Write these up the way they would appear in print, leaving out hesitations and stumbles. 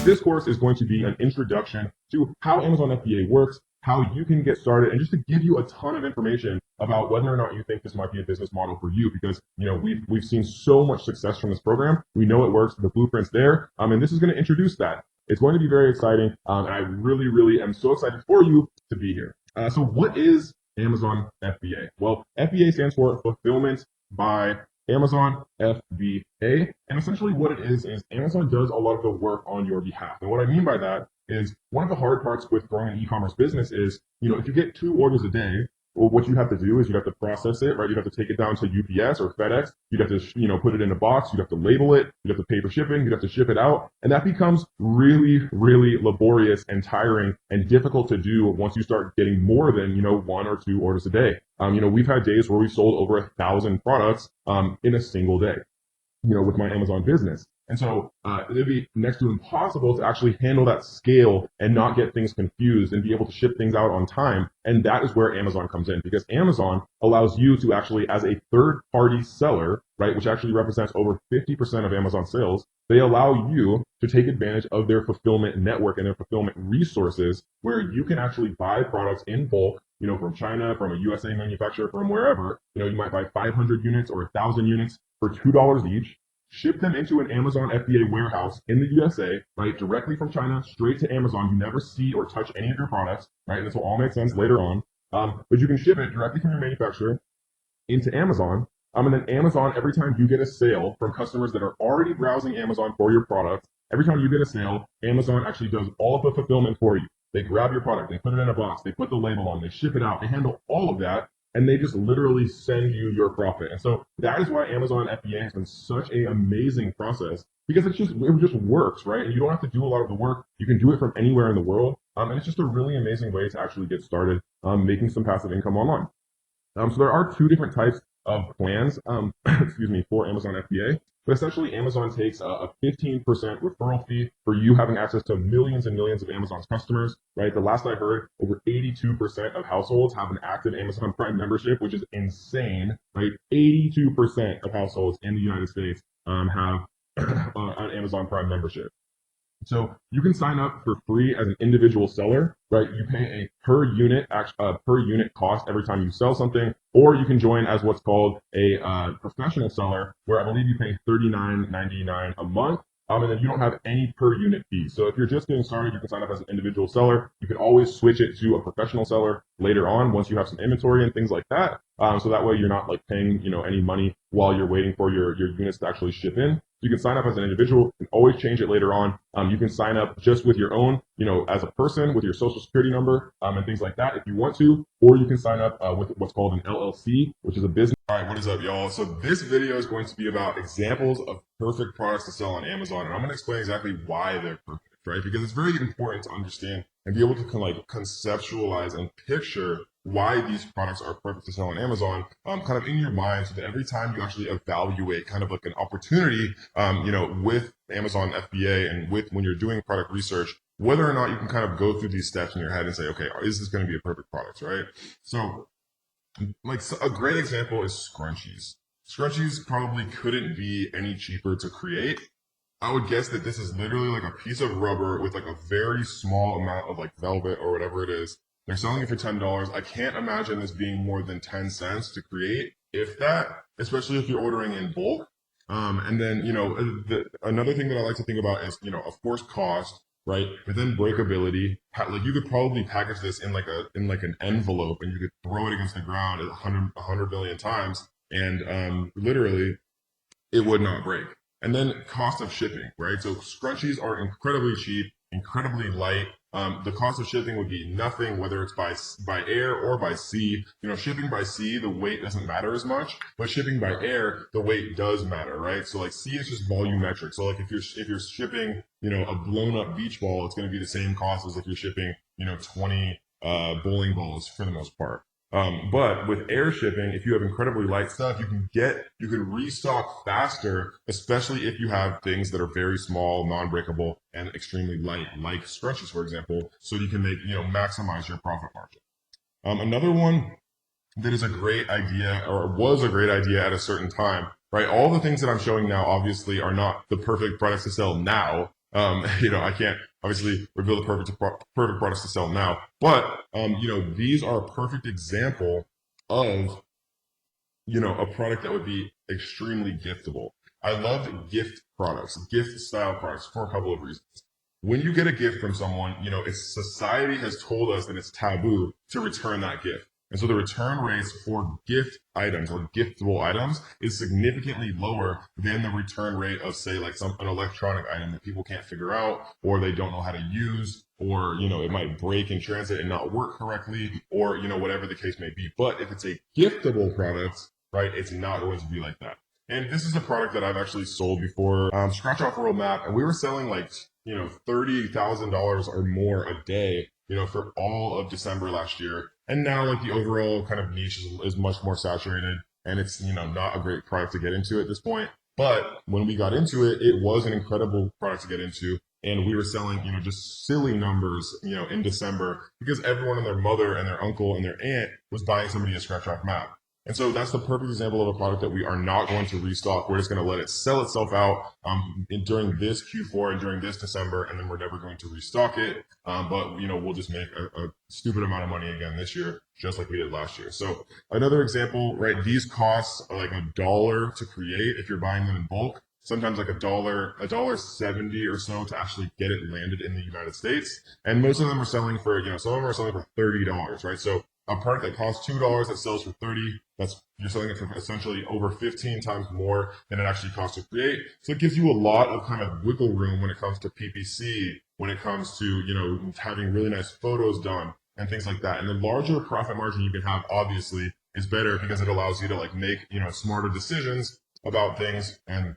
this course is going to be an introduction to how Amazon FBA works, how you can get started, and just to give you a ton of information about whether or not you think this might be a business model for you, because we've seen so much success from this program. We know it works. The blueprint's there, and this is going to introduce that. It's going to be very exciting, and I really am so excited for you to be here. So what is Amazon FBA? Well, FBA stands for Fulfillment by Amazon, FBA, and essentially what it is Amazon does a lot of the work on your behalf. And what I mean by that is one of the hard parts with growing an e-commerce business is, if you get 2 orders a day, well, what you have to do is you have to process it, right? You'd have to take it down to UPS or FedEx. You'd have to, put it in a box. You'd have to label it. You'd have to pay for shipping. You'd have to ship it out. And that becomes really laborious and tiring and difficult to do once you start getting more than, 1 or 2 orders a day. We've had days where we sold over 1,000 products, in a single day, with my Amazon business. And so it'd be next to impossible to actually handle that scale and not get things confused and be able to ship things out on time. And that is where Amazon comes in, because Amazon allows you to actually, as a third-party seller, right, which actually represents over 50% of Amazon sales, they allow you to take advantage of their fulfillment network and their fulfillment resources, where you can actually buy products in bulk, from China, from a USA manufacturer, from wherever. You might buy 500 units or 1,000 units for $2 each. Ship them into an Amazon FBA warehouse in the USA, right, directly from China, straight to Amazon. You never see or touch any of your products, right? This will all make sense later on. But you can ship it directly from your manufacturer into Amazon. And then Amazon, every time you get a sale from customers that are already browsing Amazon for your product, every time you get a sale, Amazon actually does all of the fulfillment for you. They grab your product, they put it in a box, they put the label on, they ship it out, they handle all of that. And they just literally send you your profit. And so that is why Amazon FBA has been such an amazing process, because it just works, right? And you don't have to do a lot of the work. You can do it from anywhere in the world. And it's just a really amazing way to actually get started making some passive income online. So there are 2 different types of plans, for Amazon FBA. But essentially, Amazon takes a 15% referral fee for you having access to millions and millions of Amazon's customers, right? The last I heard, over 82% of households have an active Amazon Prime membership, which is insane, right? 82% of households in the United States have an Amazon Prime membership. So you can sign up for free as an individual seller, right? You pay a per unit cost every time you sell something, or you can join as what's called a professional seller, where I believe you pay $39.99 a month. And then you don't have any per unit fees. So if you're just getting started, you can sign up as an individual seller. You can always switch it to a professional seller later on once you have some inventory and things like that. So that way you're not paying, any money while you're waiting for your units to actually ship in. You can sign up as an individual and always change it later on. You can sign up just with your own, as a person with your social security number and things like that if you want to, or you can sign up with what's called an LLC, which is a business. All right, what is up, y'all? So this video is going to be about examples of perfect products to sell on Amazon, and I'm going to explain exactly why they're perfect, right? Because it's very important to understand and be able to conceptualize and picture why these products are perfect to sell on Amazon, kind of in your mind, so that every time you actually evaluate kind of an opportunity, with Amazon FBA and when you're doing product research, whether or not you can kind of go through these steps in your head and say, okay, is this going to be a perfect product, right? So, a great example is scrunchies. Scrunchies probably couldn't be any cheaper to create. I would guess that this is literally like a piece of rubber with a very small amount of velvet or whatever it is. They're selling it for $10. I can't imagine this being more than 10 cents to create, if that, especially if you're ordering in bulk. And then, another thing that I like to think about is, of course, cost, right? But then breakability. You could probably package this in an envelope, and you could throw it against the ground 100 billion times, and literally it would not break. And then cost of shipping, right? So scrunchies are incredibly cheap, incredibly light. The cost of shipping would be nothing, whether it's by air or by sea. Shipping by sea, the weight doesn't matter as much, but shipping by air, the weight does matter, right? So sea is just volumetric. So if you're shipping, a blown up beach ball, it's going to be the same cost as if you're shipping, 20 bowling balls for the most part. But with air shipping, if you have incredibly light stuff, you can restock faster, especially if you have things that are very small, non-breakable, and extremely light, like scrunchies, for example, so you can maximize your profit margin. Another one that is a great idea, or was a great idea at a certain time, right? All the things that I'm showing now obviously are not the perfect products to sell now. I can't obviously reveal the perfect products to sell now, but these are a perfect example of a product that would be extremely giftable. I love gift products, gift style products for a couple of reasons. When you get a gift from someone, society has told us that it's taboo to return that gift. And so the return rates for gift items or giftable items is significantly lower than the return rate of, say, like an electronic item that people can't figure out, or they don't know how to use, or, it might break in transit and not work correctly, or, whatever the case may be. But if it's a giftable product, right, it's not going to be like that. And this is a product that I've actually sold before, Scratch Off World Map, and we were selling like, $30,000 or more a day, for all of December last year. And now like the overall kind of niche is much more saturated, and it's, not a great product to get into at this point. But when we got into it, it was an incredible product to get into. And we were selling, just silly numbers, in December, because everyone and their mother and their uncle and their aunt was buying somebody a Scratch Off map. And so that's the perfect example of a product that we are not going to restock. We're just going to let it sell itself out during this Q4 and during this December, and then we're never going to restock it. But we'll just make a stupid amount of money again this year, just like we did last year. So another example, right? These costs are like $1 to create if you're buying them in bulk. Sometimes like $1.70 or so to actually get it landed in the United States. And most of them are selling for, some of them are selling for $30, right? So a product that costs $2 that sells for $30, you're selling it for essentially over 15 times more than it actually costs to create. So it gives you a lot of kind of wiggle room when it comes to PPC, when it comes to, having really nice photos done and things like that. And the larger profit margin you can have, obviously, is better because it allows you to like make, smarter decisions about things, and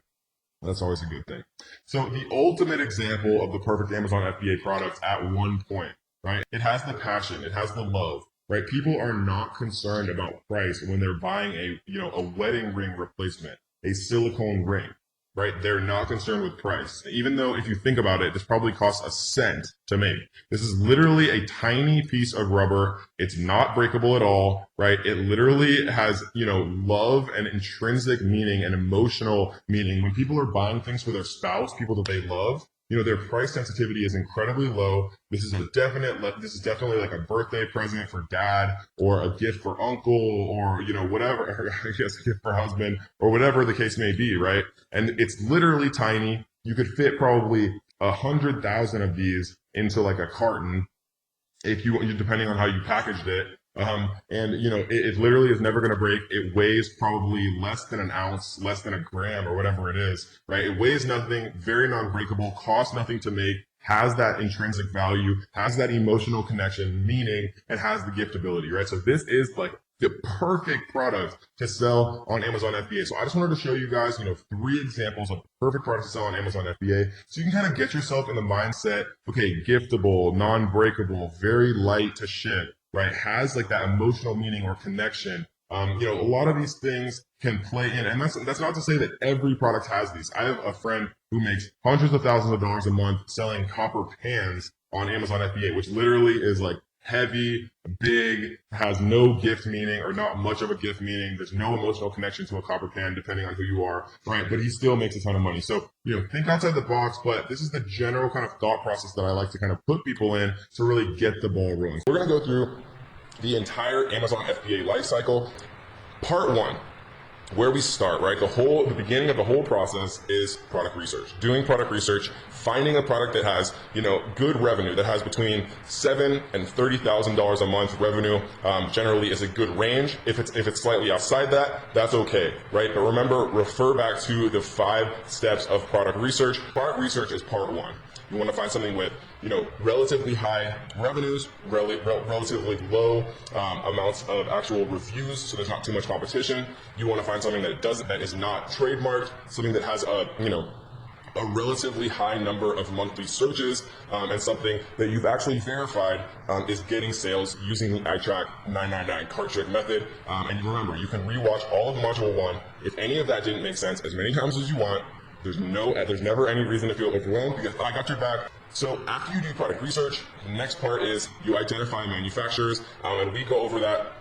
that's always a good thing. So the ultimate example of the perfect Amazon FBA product at one point, right? It has the passion, it has the love. Right, people are not concerned about price when they're buying a wedding ring replacement, a silicone ring. Right, they're not concerned with price. Even though if you think about it, this probably costs a cent to make. This is literally a tiny piece of rubber. It's not breakable at all. Right, it literally has love and intrinsic meaning and emotional meaning. When people are buying things for their spouse, people that they love, their price sensitivity is incredibly low. This is definitely like a birthday present for dad, or a gift for uncle, or, whatever, I guess a gift for husband, or whatever the case may be, right? And it's literally tiny. You could fit probably 100,000 of these into like a carton if depending on how you packaged it. It literally is never going to break. It weighs probably less than an ounce, less than a gram, or whatever it is, right? It weighs nothing, very non-breakable, costs nothing to make, has that intrinsic value, has that emotional connection, meaning, and has the giftability, right? So this is like the perfect product to sell on Amazon FBA. So I just wanted to show you guys, 3 examples of perfect products to sell on Amazon FBA. So you can kind of get yourself in the mindset, okay, giftable, non-breakable, very light to ship, right? Has like that emotional meaning or connection. A lot of these things can play in, and that's not to say that every product has these. I have a friend who makes hundreds of thousands of dollars a month selling copper pans on Amazon FBA, which literally is like heavy, big, has no gift meaning or not much of a gift meaning. There's no emotional connection to a copper pan depending on who you are, right? But he still makes a ton of money. So, think outside the box, but this is the general kind of thought process that I like to kind of put people in to really get the ball rolling. We're going to go through the entire Amazon FBA lifecycle. Part 1, where we start, right? The beginning of the whole process is product research. Doing product research, finding a product that has, good revenue, that has between $7,000 and $30,000 a month revenue, generally is a good range. If it's slightly outside that, that's okay, right? But remember, refer back to the 5 steps of product research. Product research is part 1. You want to find something with, relatively high revenues, relatively low amounts of actual reviews, so there's not too much competition. You want to find something that is not trademarked, something that has a relatively high number of monthly searches, and something that you've actually verified is getting sales using the iTrack 999 cart trick method. And remember, you can rewatch all of Module 1. If any of that didn't make sense, as many times as you want. There's never any reason to feel overwhelmed because I got your back. So after you do product research, the next part is you identify manufacturers, and we go over that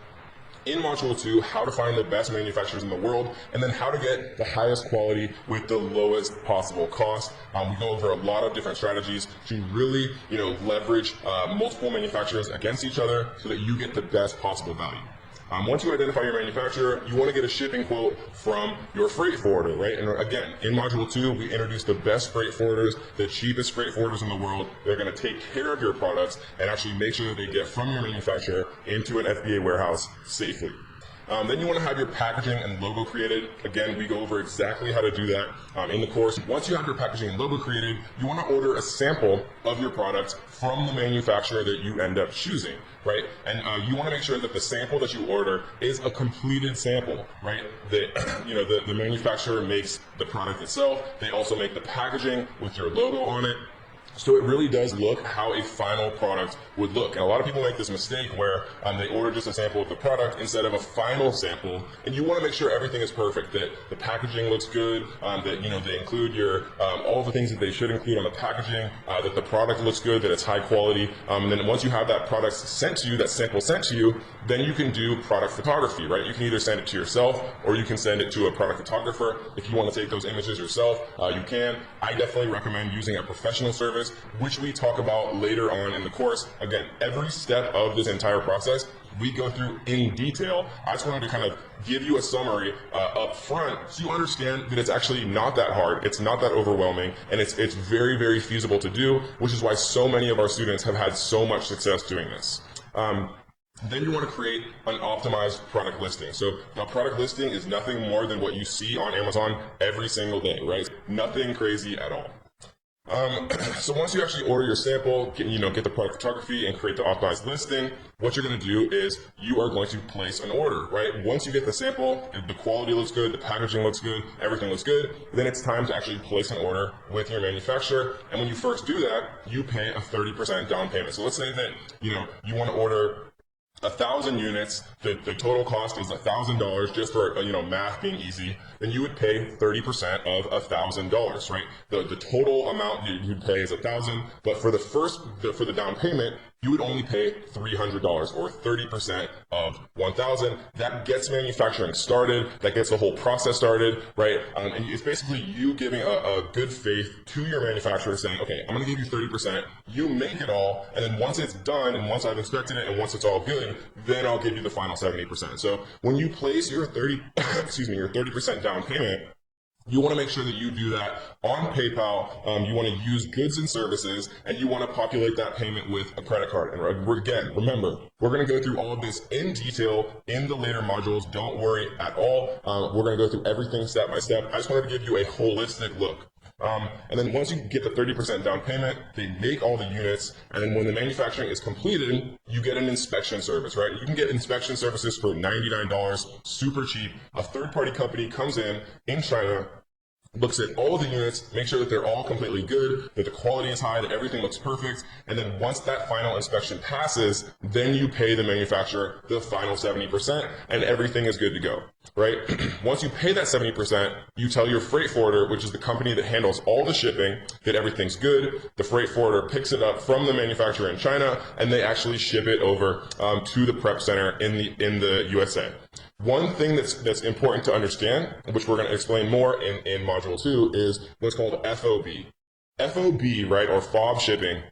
in Module 2, how to find the best manufacturers in the world, and then how to get the highest quality with the lowest possible cost. We go over a lot of different strategies to really, leverage multiple manufacturers against each other so that you get the best possible value. Once you identify your manufacturer, you want to get a shipping quote from your freight forwarder, right? And again, in Module 2, we introduce the best freight forwarders, the cheapest freight forwarders in the world. They're going to take care of your products and actually make sure that they get from your manufacturer into an FBA warehouse safely. Then you want to have your packaging and logo created. Again, we go over exactly how to do that in the course. Once you have your packaging and logo created, you want to order a sample of your product from the manufacturer that you end up choosing, right? And you want to make sure that the sample that you order is a completed sample, right? That the manufacturer makes the product itself. They also make the packaging with your logo on it. So it really does look how a final product would look. And a lot of people make this mistake where they order just a sample of the product instead of a final sample. And you want to make sure everything is perfect, that the packaging looks good, that they include your all the things that they should include on the packaging, that the product looks good, that it's high quality. And then once you have that product sent to you, that sample sent to you, then you can do product photography, right? You can either send it to yourself or you can send it to a product photographer. If you want to take those images yourself, you can. I definitely recommend using a professional service, which we talk about later on in the course. Again, every step of this entire process we go through in detail. I just wanted to kind of give you a summary up front so you understand that it's actually not that hard, it's not that overwhelming, and it's very, very feasible to do, which is why so many of our students have had so much success doing this. Then you want to create an optimized product listing. So a product listing is nothing more than what you see on Amazon every single day, right? Nothing crazy at all. So once you actually order your sample, get the product photography and create the optimized listing, what you're going to do is you are going to place an order, right? Once you get the sample, the quality looks good, the packaging looks good, everything looks good, then it's time to actually place an order with your manufacturer. And when you first do that, you pay a 30% down payment. So let's say that, you want to order 1,000 units, the total cost is $1,000, just for math being easy, then you would pay 30% of $1,000, right? The total amount you'd pay is $1,000, but for the down payment, you would only pay $300 or 30% of $1,000. That gets manufacturing started, that gets the whole process started, right? And it's basically you giving a good faith to your manufacturer saying, okay, I'm gonna give you 30%, you make it all, and then once it's done, and once I've inspected it, and once it's all good, then I'll give you the final 70%. So when you place your 30% down payment, you want to make sure that you do that on PayPal. You want to use goods and services, and you want to populate that payment with a credit card. And again, remember, we're going to go through all of this in detail in the later modules. Don't worry at all. We're going to go through everything step by step. I just wanted to give you a holistic look. And then once you get the 30% down payment, they make all the units, and then when the manufacturing is completed, you get an inspection service, right? You can get inspection services for $99, super cheap. A third-party company comes in China, looks at all of the units, make sure that they're all completely good, that the quality is high, that everything looks perfect, and then once that final inspection passes, then you pay the manufacturer the final 70%, and everything is good to go, right? Once you pay that 70%, you tell your freight forwarder, which is the company that handles all the shipping, that everything's good. The freight forwarder picks it up from the manufacturer in China, and they actually ship it over to the prep center in the USA. One thing that's important to understand, which we're going to explain more in Module 2, is what's called FOB. FOB, right, or FOB shipping,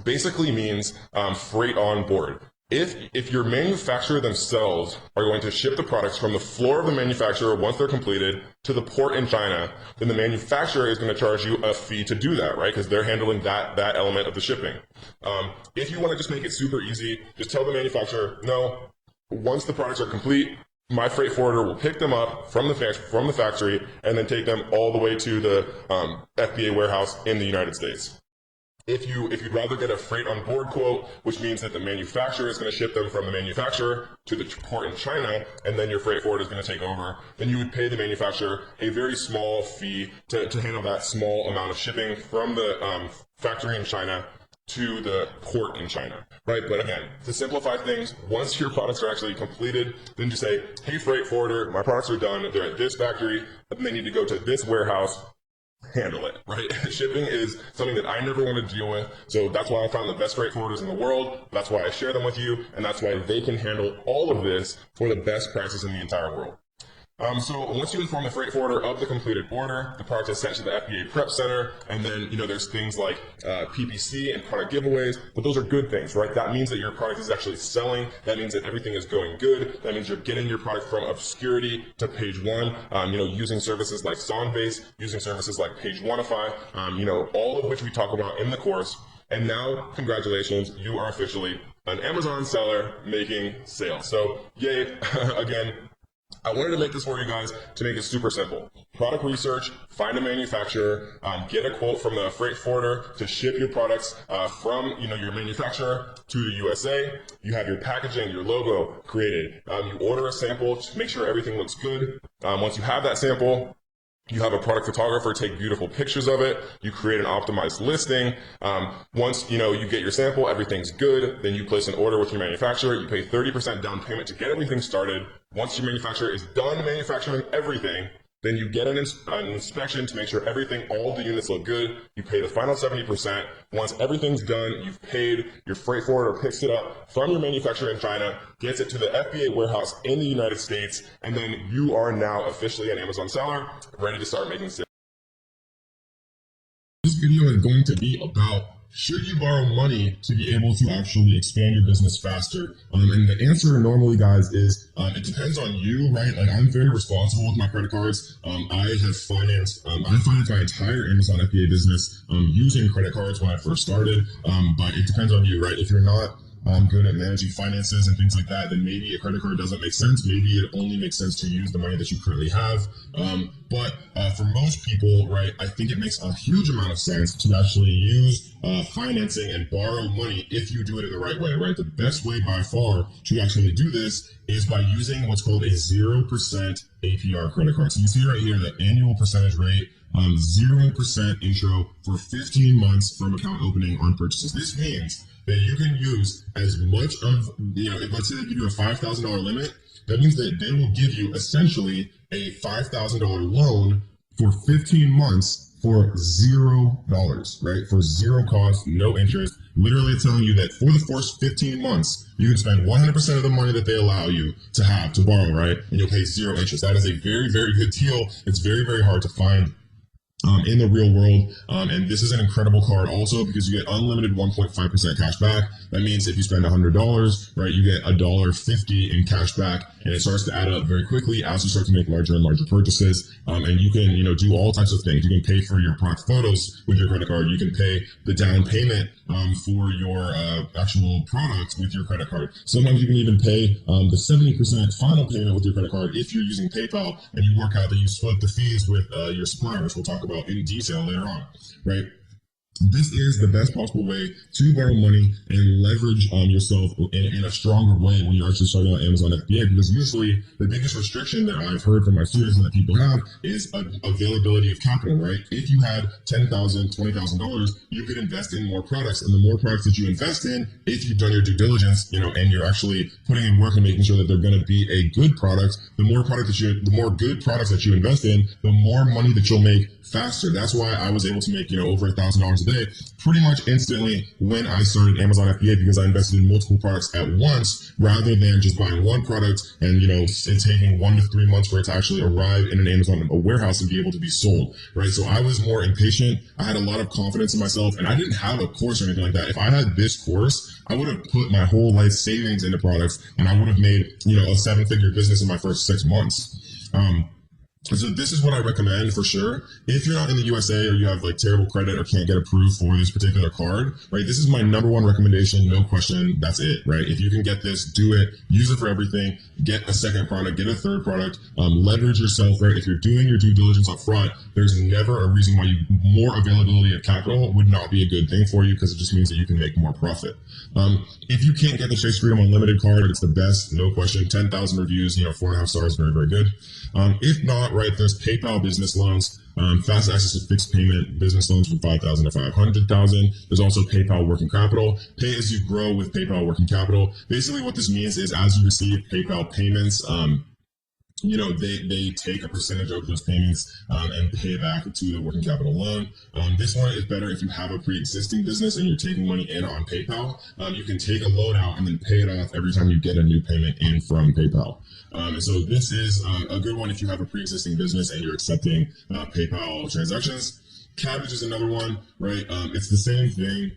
basically means freight on board. If your manufacturer themselves are going to ship the products from the floor of the manufacturer once they're completed to the port in China, then the manufacturer is going to charge you a fee to do that, right? Because they're handling that element of the shipping. If you want to just make it super easy, just tell the manufacturer, no, once the products are complete, my freight forwarder will pick them up from the factory and then take them all the way to the FBA warehouse in the United States. If you'd rather get a freight on board quote, which means that the manufacturer is going to ship them from the manufacturer to the port in China, and then your freight forwarder is going to take over, then you would pay the manufacturer a very small fee to handle that small amount of shipping from the factory in China to the port in China, right? But again, to simplify things, once your products are actually completed, then just say, hey, freight forwarder, my products are done, they're at this factory, but they need to go to this warehouse. handle it, right? Shipping is something that I never want to deal with. So that's why I found the best freight forwarders in the world. That's why I share them with you. And that's why they can handle all of this for the best prices in the entire world. So once you inform the freight forwarder of the completed order, the product is sent to the FBA prep center, and then, there's things like PPC and product giveaways, but those are good things, right? That means that your product is actually selling. That means that everything is going good. That means you're getting your product from obscurity to page one, using services like Songbase, using services like Page Oneify, all of which we talk about in the course. And now, congratulations, you are officially an Amazon seller making sales. So yay, again, I wanted to make this for you guys to make it super simple. Product research, find a manufacturer, get a quote from the freight forwarder to ship your products from your manufacturer to the USA. You have your packaging, your logo created. You order a sample to make sure everything looks good. Once you have that sample, you have a product photographer take beautiful pictures of it. You create an optimized listing. Once you get your sample, everything's good. Then you place an order with your manufacturer. You pay 30% down payment to get everything started. Once your manufacturer is done manufacturing everything, then you get an inspection to make sure all the units look good. You pay the final 70%. Once everything's done, you've paid, your freight forwarder picks it up from your manufacturer in China, gets it to the FBA warehouse in the United States, and then you are now officially an Amazon seller, ready to start making sales. This video is going to be about, should you borrow money to be able to actually expand your business faster? And the answer normally, guys, is it depends on you, right? Like, I'm very responsible with my credit cards. I financed my entire Amazon FBA business using credit cards when I first started. But it depends on you, right? If you're not good at managing finances and things like that, then maybe a credit card doesn't make sense. Maybe it only makes sense to use the money that you currently have. But for most people, right, I think it makes a huge amount of sense to actually use financing and borrow money if you do it in the right way, right? The best way by far to actually do this is by using what's called a 0% APR credit card. So you see right here, the annual percentage rate, 0% intro for 15 months from account opening on purchases. This means that you can use as much of, if let's say they give you a $5,000 limit, that means that they will give you essentially a $5,000 loan for 15 months for $0, right? For zero cost, no interest, literally telling you that for the first 15 months, you can spend 100% of the money that they allow you to have to borrow, right? And you'll pay zero interest. That is a very, very good deal. It's very, very hard to find in the real world. And this is an incredible card also because you get unlimited 1.5% cash back. That means if you spend $100, right, you get $1.50 in cash back, and it starts to add up very quickly as you start to make larger and larger purchases. And you can, do all types of things. You can pay for your product photos with your credit card. You can pay the down payment for your actual product with your credit card. Sometimes you can even pay the 70% final payment with your credit card if you're using PayPal and you work out that you split the fees with your supplier, which we'll talk about in detail later on, right? This is the best possible way to borrow money and leverage yourself in a stronger way when you're actually starting on Amazon FBA, because usually the biggest restriction that I've heard from my students and that people have is availability of capital, right? If you had $10,000, $20,000, you could invest in more products, and the more products that you invest in, if you've done your due diligence, and you're actually putting in work and making sure that they're going to be a good product, the more good products that you invest in, the more money that you'll make faster. That's why I was able to make, over $1,000 a day pretty much instantly when I started Amazon FBA, because I invested in multiple products at once rather than just buying one product and, it taking 1 to 3 months for it to actually arrive in an Amazon warehouse and be able to be sold, right? So I was more impatient. I had a lot of confidence in myself, and I didn't have a course or anything like that. If I had this course, I would have put my whole life savings into products, and I would have made, a 7-figure business in my first 6 months. So this is what I recommend for sure. If you're not in the USA or you have terrible credit or can't get approved for this particular card, right? This is my number one recommendation, no question. That's it, right? If you can get this, do it. Use it for everything. Get a second product, get a third product. Leverage yourself, right? If you're doing your due diligence up front, there's never a reason why more availability of capital would not be a good thing for you, because it just means that you can make more profit. If you can't get the Chase Freedom Unlimited card, it's the best, no question. 10,000 reviews, 4.5 stars, very, very good. If not, right, there's PayPal business loans, fast access to fixed payment business loans from $5,000 to $500,000. There's also PayPal working capital, pay as you grow with PayPal working capital. Basically what this means is as you receive PayPal payments, they take a percentage of those payments and pay it back to the working capital loan. This one is better if you have a pre-existing business and you're taking money in on PayPal. You can take a loan out and then pay it off every time you get a new payment in from PayPal. And so this is a good one if you have a pre-existing business and you're accepting PayPal transactions. Cabbage is another one, right? It's the same thing.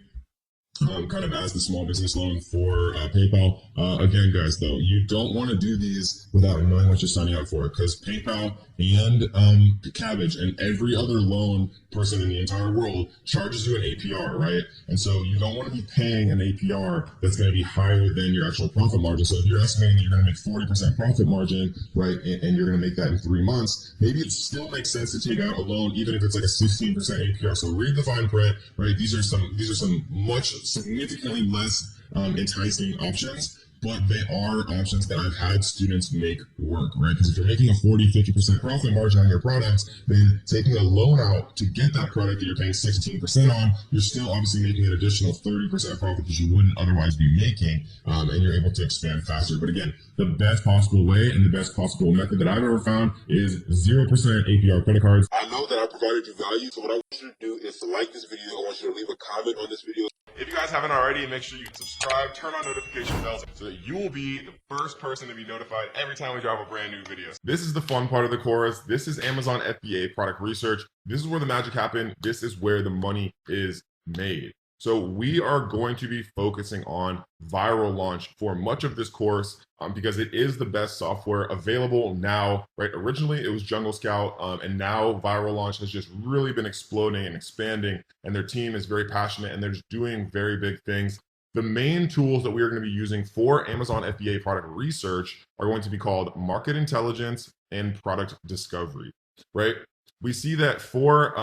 Kind of as the small business loan for PayPal. Again, guys, though, you don't want to do these without knowing what you're signing up for, because PayPal and Cabbage and every other loan person in the entire world charges you an APR, right? And so you don't want to be paying an APR that's going to be higher than your actual profit margin. So if you're estimating that you're going to make 40% profit margin, right, and you're going to make that in 3 months, maybe it still makes sense to take out a loan, even if it's like a 16% APR. So read the fine print, right? These are some much significantly less enticing options, but they are options that I've had students make work, right? Because if you're making a 40-50% profit margin on your products, then taking a loan out to get that product that you're paying 16% on, you're still obviously making an additional 30% profit that you wouldn't otherwise be making, and you're able to expand faster. But again, the best possible way and the best possible method that I've ever found is 0% APR credit cards. I know that I provided you value, so what I want you to do is to like this video. I want you to leave a comment on this video. If you guys haven't already, make sure you subscribe, turn on notification bells so that you will be the first person to be notified every time we drop a brand new video. This is the fun part of the course. This is Amazon FBA product research. This is where the magic happens. This is where the money is made. So we are going to be focusing on viral launch for much of this course because it is the best software available now, right? Originally it was Jungle Scout, and now viral launch has just really been exploding and expanding, and their team is very passionate and they're just doing very big things. The main tools that we are going to be using for Amazon FBA product research are going to be called market intelligence and product discovery, right? We see that for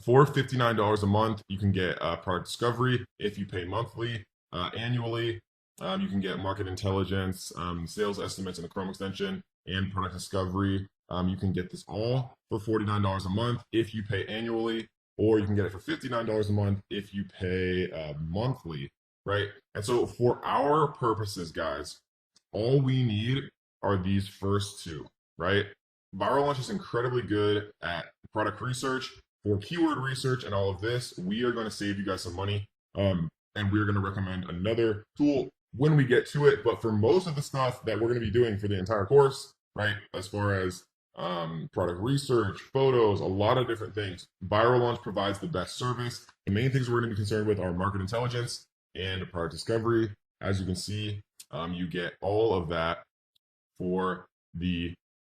$59 a month, you can get product discovery. If you pay monthly, annually, you can get market intelligence, sales estimates in the Chrome extension, and product discovery. You can get this all for $49 a month if you pay annually, or you can get it for $59 a month if you pay monthly, right? And so for our purposes, guys, all we need are these first two, right? Viral Launch is incredibly good at product research. For keyword research and all of this, we are going to save you guys some money, and we're going to recommend another tool when we get to it. But for most of the stuff that we're going to be doing for the entire course, right, as far as product research, photos, a lot of different things, Viral Launch provides the best service. The main things we're going to be concerned with are market intelligence and product discovery. As you can see, you get all of that for the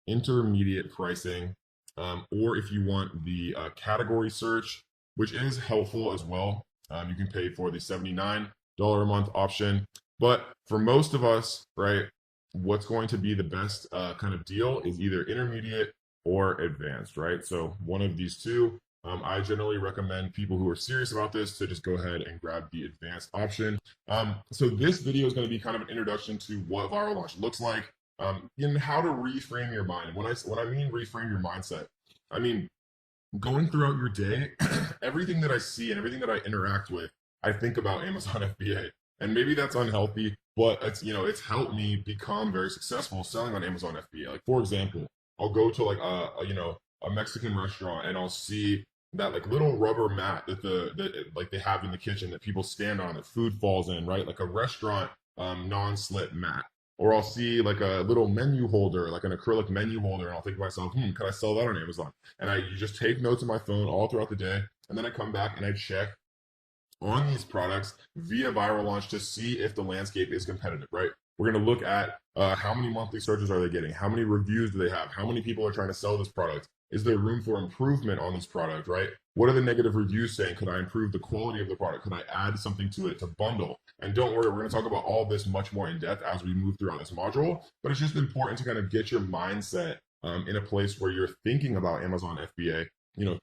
intermediate pricing. Or if you want the category search, which is helpful as well, you can pay for the $79 a month option. But for most of us, right, what's going to be the best kind of deal is either intermediate or advanced, right? So one of these two. I generally recommend people who are serious about this to just go ahead and grab the advanced option. So this video is going to be kind of an introduction to what Viral Launch looks like. And how to reframe your mind. When I mean reframe your mindset, I mean going throughout your day, everything that I see and everything that I interact with, I think about Amazon FBA. And maybe that's unhealthy, but it's helped me become very successful selling on Amazon FBA. Like, for example, I'll go to like a Mexican restaurant and I'll see that like little rubber mat that like they have in the kitchen that people stand on that food falls in, right? Like a restaurant non-slip mat. Or I'll see like a little menu holder, like an acrylic menu holder, and I'll think to myself, could I sell that on Amazon? And you just take notes on my phone all throughout the day, and then I come back and I check on these products via Viral Launch to see if the landscape is competitive, right? We're going to look at how many monthly searches are they getting? How many reviews do they have? How many people are trying to sell this product? Is there room for improvement on this product, right? What are the negative reviews saying? Could I improve the quality of the product? Could I add something to it to bundle? And don't worry, we're going to talk about all this much more in depth as we move throughout this module, but it's just important to kind of get your mindset in a place where you're thinking about Amazon FBA,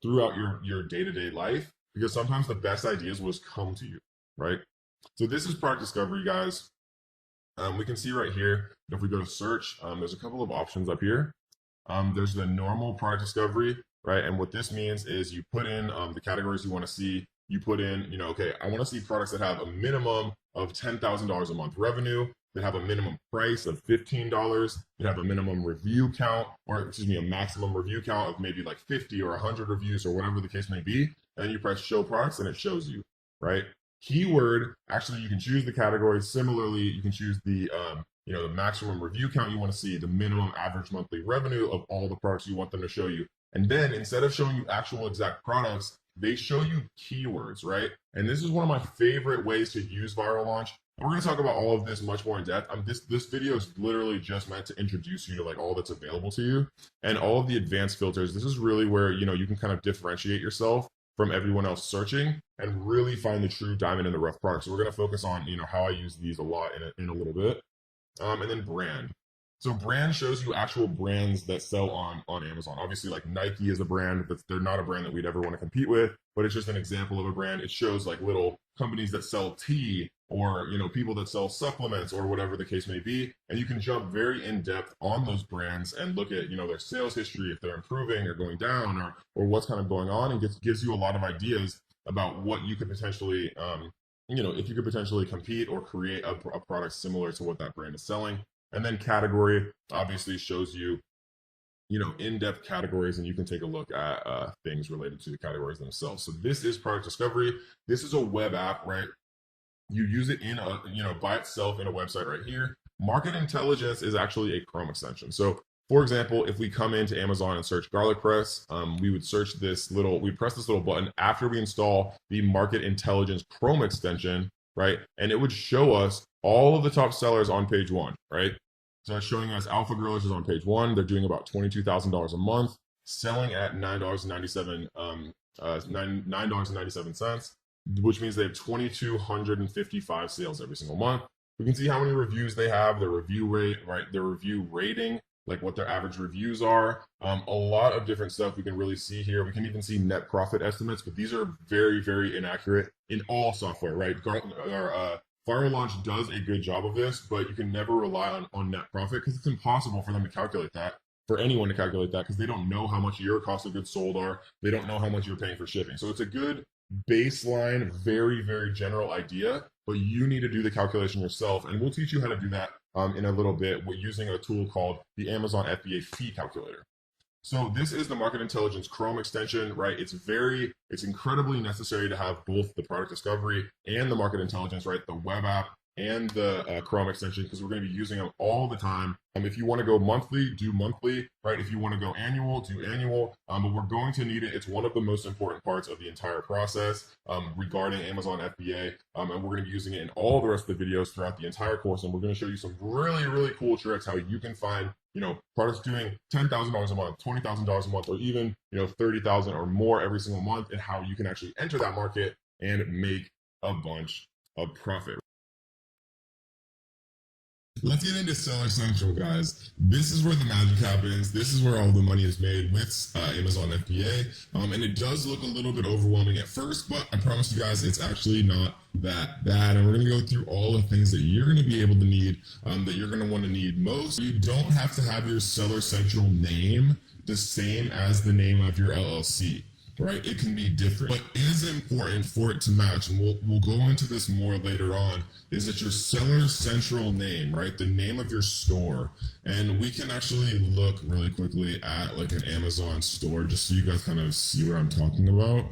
throughout your day-to-day life, because sometimes the best ideas will just come to you, right? So this is product discovery, guys. We can see right here, if we go to search, there's a couple of options up here. There's the normal product discovery, right? And what this means is you put in the categories you want to see. You put in, okay, I want to see products that have a minimum of $10,000 a month revenue. that have a minimum price of $15, that have a minimum review count, or excuse me, a maximum review count of maybe like 50 or 100 reviews or whatever the case may be. And then you press show products and it shows you, right? Keyword, actually you can choose the category. Similarly, you can choose the the maximum review count you want to see, the minimum average monthly revenue of all the products you want them to show you. And then instead of showing you actual exact products, they show you keywords, right? And this is one of my favorite ways to use Viral Launch. And we're going to talk about all of this much more in depth. This video is literally just meant to introduce you to like all that's available to you and all of the advanced filters. This is really where, you can kind of differentiate yourself from everyone else searching and really find the true diamond in the rough product. So we're going to focus on, how I use these a lot in a little bit. And then brand. So brand shows you actual brands that sell on Amazon. Obviously, like Nike is a brand, but they're not a brand that we'd ever want to compete with, but it's just an example of a brand. It shows like little companies that sell tea or, people that sell supplements or whatever the case may be. And you can jump very in depth on those brands and look at, their sales history, if they're improving or going down or what's kind of going on, and gives you a lot of ideas about what you could potentially, if you could potentially compete or create a product similar to what that brand is selling. And then category obviously shows you, in-depth categories, and you can take a look at things related to the categories themselves. So this is product discovery. This is a web app, right? You use it in by itself in a website right here. Market intelligence is actually a Chrome extension. So for example, if we come into Amazon and search garlic press, we would press this little button after we install the market intelligence Chrome extension, right? And it would show us all of the top sellers on page one, right? So it's showing us Alpha Grillers is on page one. They're doing about $22,000 a month, selling at $9.97, which means they have 2,255 sales every single month. We can see how many reviews they have, their review rate, right? Their review rating, like what their average reviews are. A lot of different stuff we can really see here. We can even see net profit estimates, but these are very, very inaccurate in all software, right? Viral Launch does a good job of this, but you can never rely on net profit because it's impossible for them to calculate that, for anyone to calculate that, because they don't know how much your cost of goods sold are. They don't know how much you're paying for shipping. So it's a good baseline, very, very general idea, but you need to do the calculation yourself. And we'll teach you how to do that in a little bit. We're using a tool called the Amazon FBA fee calculator. So this is the market intelligence Chrome extension, right? It's incredibly necessary to have both the product discovery and the market intelligence, right? The web app and the Chrome extension, because we're going to be using them all the time. If you want to go monthly, do monthly, right? If you want to go annual, do annual. But we're going to need it. It's one of the most important parts of the entire process regarding Amazon FBA. And we're going to be using it in all the rest of the videos throughout the entire course. And we're going to show you some really, really cool tricks how you can find, products doing $10,000 a month, $20,000 a month, or even, $30,000 or more every single month, and how you can actually enter that market and make a bunch of profit. Let's get into Seller Central, guys. This is where the magic happens. This is where all the money is made with Amazon FBA. And it does look a little bit overwhelming at first, but I promise you guys, it's actually not that bad. And we're going to go through all the things that you're going to be able to need, that you're going to want to need most. You don't have to have your Seller Central name the same as the name of your LLC. Right? It can be different, but it is important for it to match. And we'll go into this more later on, is that your Seller Central name, right? The name of your store. And we can actually look really quickly at like an Amazon store, just so you guys kind of see what I'm talking about.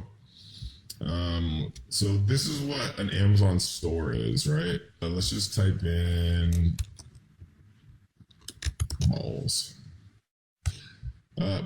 So this is what an Amazon store is, right? Let's just type in malls.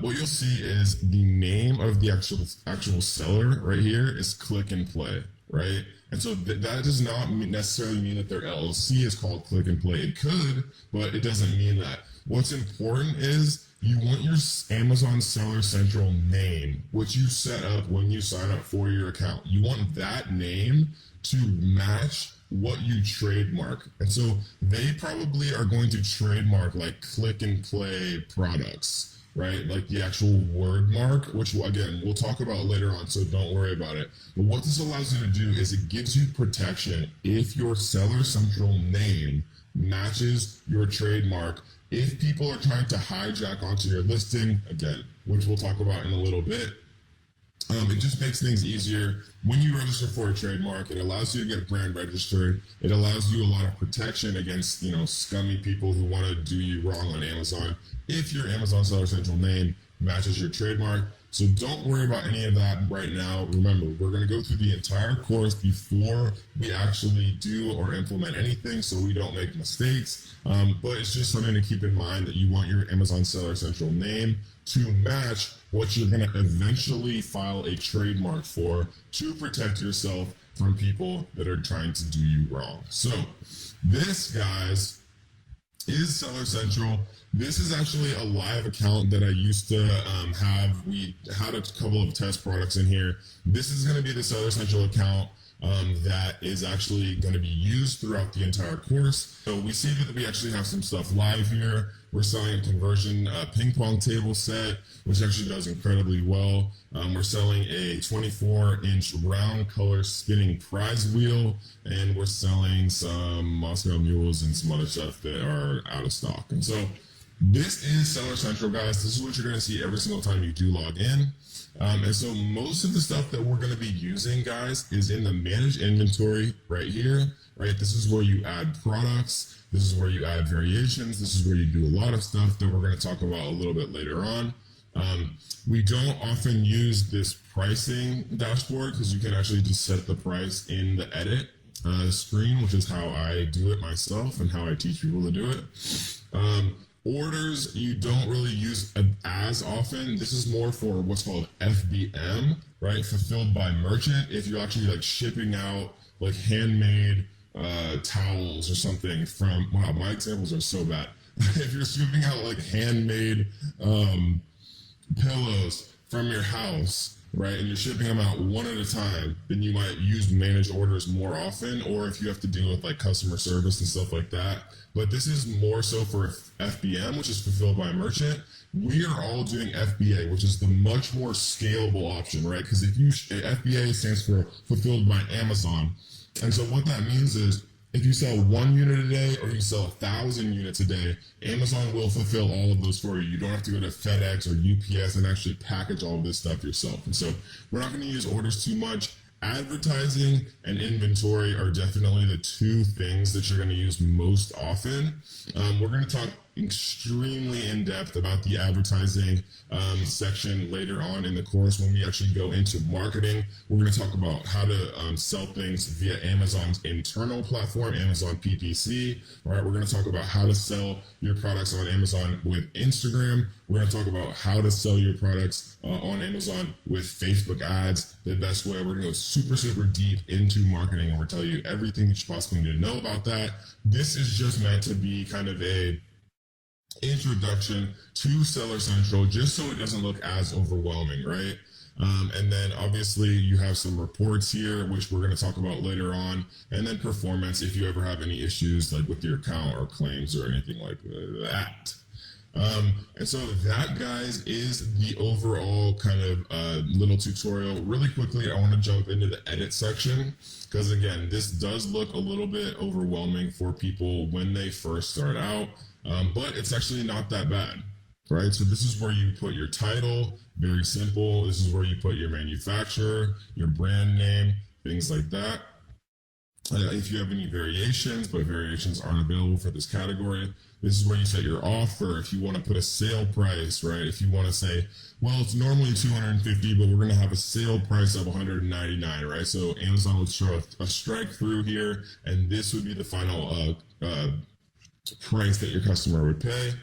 What you'll see is the name of the actual seller right here is Click and Play, right? And so that does not necessarily mean that their LLC is called Click and Play. It could, but it doesn't mean that. What's important is you want your Amazon Seller Central name, which you set up when you sign up for your account. You want that name to match what you trademark. And so they probably are going to trademark like Click and Play products, right? Like the actual word mark, which again, we'll talk about later on, so don't worry about it. But what this allows you to do is it gives you protection if your Seller Central name matches your trademark. If people are trying to hijack onto your listing, again, which we'll talk about in a little bit, It just makes things easier. When you register for a trademark, it allows you to get brand registered. It allows you a lot of protection against, scummy people who want to do you wrong on Amazon. If your Amazon Seller Central name matches your trademark. So don't worry about any of that right now. Remember, we're going to go through the entire course before we actually do or implement anything so we don't make mistakes. But it's just something to keep in mind that you want your Amazon Seller Central name to match what you're going to eventually file a trademark for to protect yourself from people that are trying to do you wrong. So this, guys, is Seller Central. This is actually a live account that I used to have. We had a couple of test products in here. This is going to be the Seller Central account that is actually going to be used throughout the entire course. So we see that we actually have some stuff live here. We're selling a conversion ping pong table set, which actually does incredibly well. We're selling a 24-inch round color spinning prize wheel, and we're selling some Moscow mules and some other stuff that are out of stock. And so this is Seller Central, guys. This is what you're going to see every single time you do log in. And so most of the stuff that we're going to be using, guys, is in the manage inventory right here, right? This is where you add products. This is where you add variations. This is where you do a lot of stuff that we're going to talk about a little bit later on. We don't often use this pricing dashboard because you can actually just set the price in the edit screen, which is how I do it myself and how I teach people to do it. Orders you don't really use as often. This is more for what's called FBM, right? Fulfilled by merchant. If you're actually like shipping out like handmade towels or something from, wow, my examples are so bad. If you're shipping out like handmade pillows from your house, right, and you're shipping them out one at a time, then you might use managed orders more often, or if you have to deal with like customer service and stuff like that. But this is more so for FBM, which is fulfilled by merchant. We are all doing FBA, which is the much more scalable option, right? Because if you FBA stands for fulfilled by Amazon, and so what that means is if you sell 1 unit a day or you sell 1,000 units a day, Amazon will fulfill all of those for you. You don't have to go to FedEx or UPS and actually package all of this stuff yourself. And so we're not going to use orders too much. Advertising and inventory are definitely the two things that you're going to use most often. We're going to talk extremely in depth about the advertising section later on in the course when we actually go into marketing. We're going to talk about how to sell things via Amazon's internal platform, Amazon PPC. All right, we're going to talk about how to sell your products on Amazon with Instagram. We're going to talk about how to sell your products on Amazon with Facebook ads, the best way. We're going to go super, super deep into marketing, and we're going to tell you everything that you possibly need to know about that. This is just meant to be kind of a introduction to Seller Central, just so it doesn't look as overwhelming, right? And then obviously you have some reports here, which we're going to talk about later on, and then performance if you ever have any issues like with your account or claims or anything like that. And so that, guys, is the overall kind of little tutorial. Really quickly, I want to jump into the edit section because, again, this does look a little bit overwhelming for people when they first start out, but it's actually not that bad, right? So this is where you put your title, very simple. This is where you put your manufacturer, your brand name, things like that. If you have any variations, but variations aren't available for this category, this is where you set your offer. If you want to put a sale price, right? If you want to say, well, it's normally $250, but we're going to have a sale price of $199, right? So Amazon would show a strike through here, and this would be the final price that your customer would pay.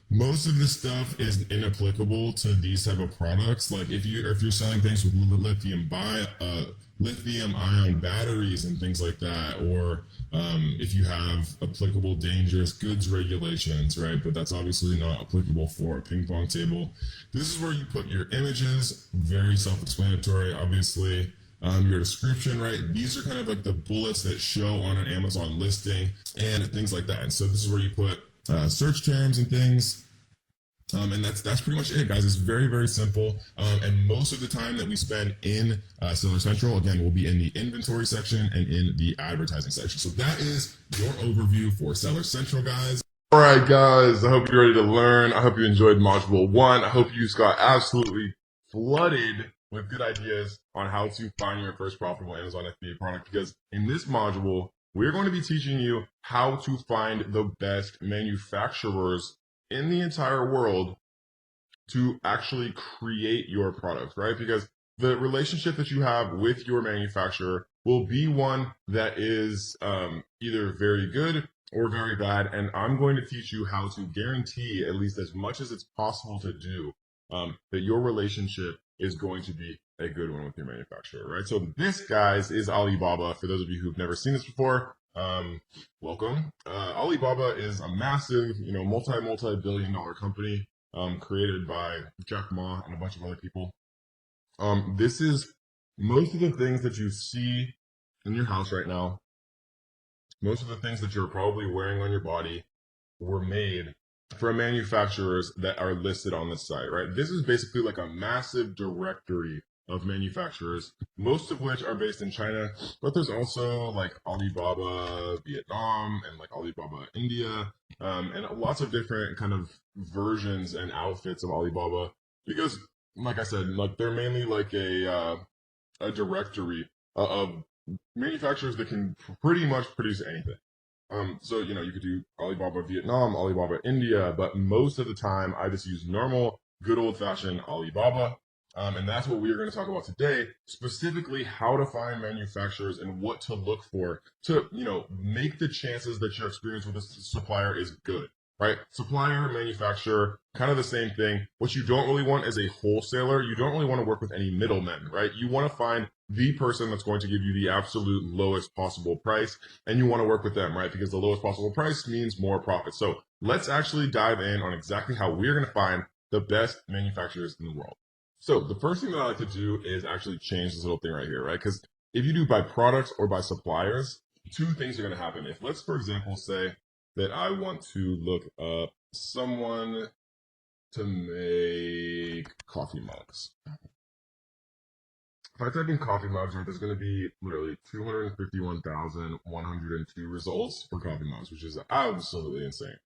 Most of this stuff is inapplicable to these type of products. Like if you're selling things with lithium ion batteries and things like that, or if you have applicable dangerous goods regulations, right? But that's obviously not applicable for a ping pong table. This is where you put your images, very self-explanatory, obviously. Your description, right? These are kind of like the bullets that show on an Amazon listing and things like that. And so this is where you put search terms and things. And that's pretty much it, guys. It's very, very simple. And most of the time that we spend in Seller Central, again, will be in the inventory section and in the advertising section. So that is your overview for Seller Central, guys. All right, guys. I hope you're ready to learn. I hope you enjoyed Module 1. I hope you just got absolutely flooded with good ideas on how to find your first profitable Amazon FBA product, because in this module, we're going to be teaching you how to find the best manufacturers in the entire world to actually create your product, right? Because the relationship that you have with your manufacturer will be one that is either very good or very bad. And I'm going to teach you how to guarantee, at least as much as it's possible to do, that your relationship is going to be a good one with your manufacturer, right? So this, guys, is Alibaba. For those of you who've never seen this before, welcome. Alibaba is a massive, multi-billion-dollar company created by Jack Ma and a bunch of other people. This is most of the things that you see in your house right now. Most of the things that you're probably wearing on your body were made from manufacturers that are listed on the site, right? This is basically like a massive directory of manufacturers, most of which are based in China, but there's also like Alibaba Vietnam and like Alibaba India, and lots of different kind of versions and outfits of Alibaba, because like I said, like they're mainly like a directory of manufacturers that can pretty much produce anything. So, you could do Alibaba Vietnam, Alibaba India, but most of the time I just use normal, good old fashioned Alibaba. And that's what we're going to talk about today, specifically how to find manufacturers and what to look for to, make the chances that your experience with a supplier is good, right? Supplier, manufacturer, kind of the same thing. What you don't really want is a wholesaler. You don't really want to work with any middlemen, right? You want to find the person that's going to give you the absolute lowest possible price, and you want to work with them, right? Because the lowest possible price means more profit. So let's actually dive in on exactly how we're going to find the best manufacturers in the world. So the first thing that I like to do is actually change this little thing right here, right? Because if you do by products or by suppliers, two things are going to happen. If let's, for example, say that I want to look up someone to make coffee mugs. If I type in coffee mugs, there's going to be literally 251,102 results for coffee mugs, which is absolutely insane,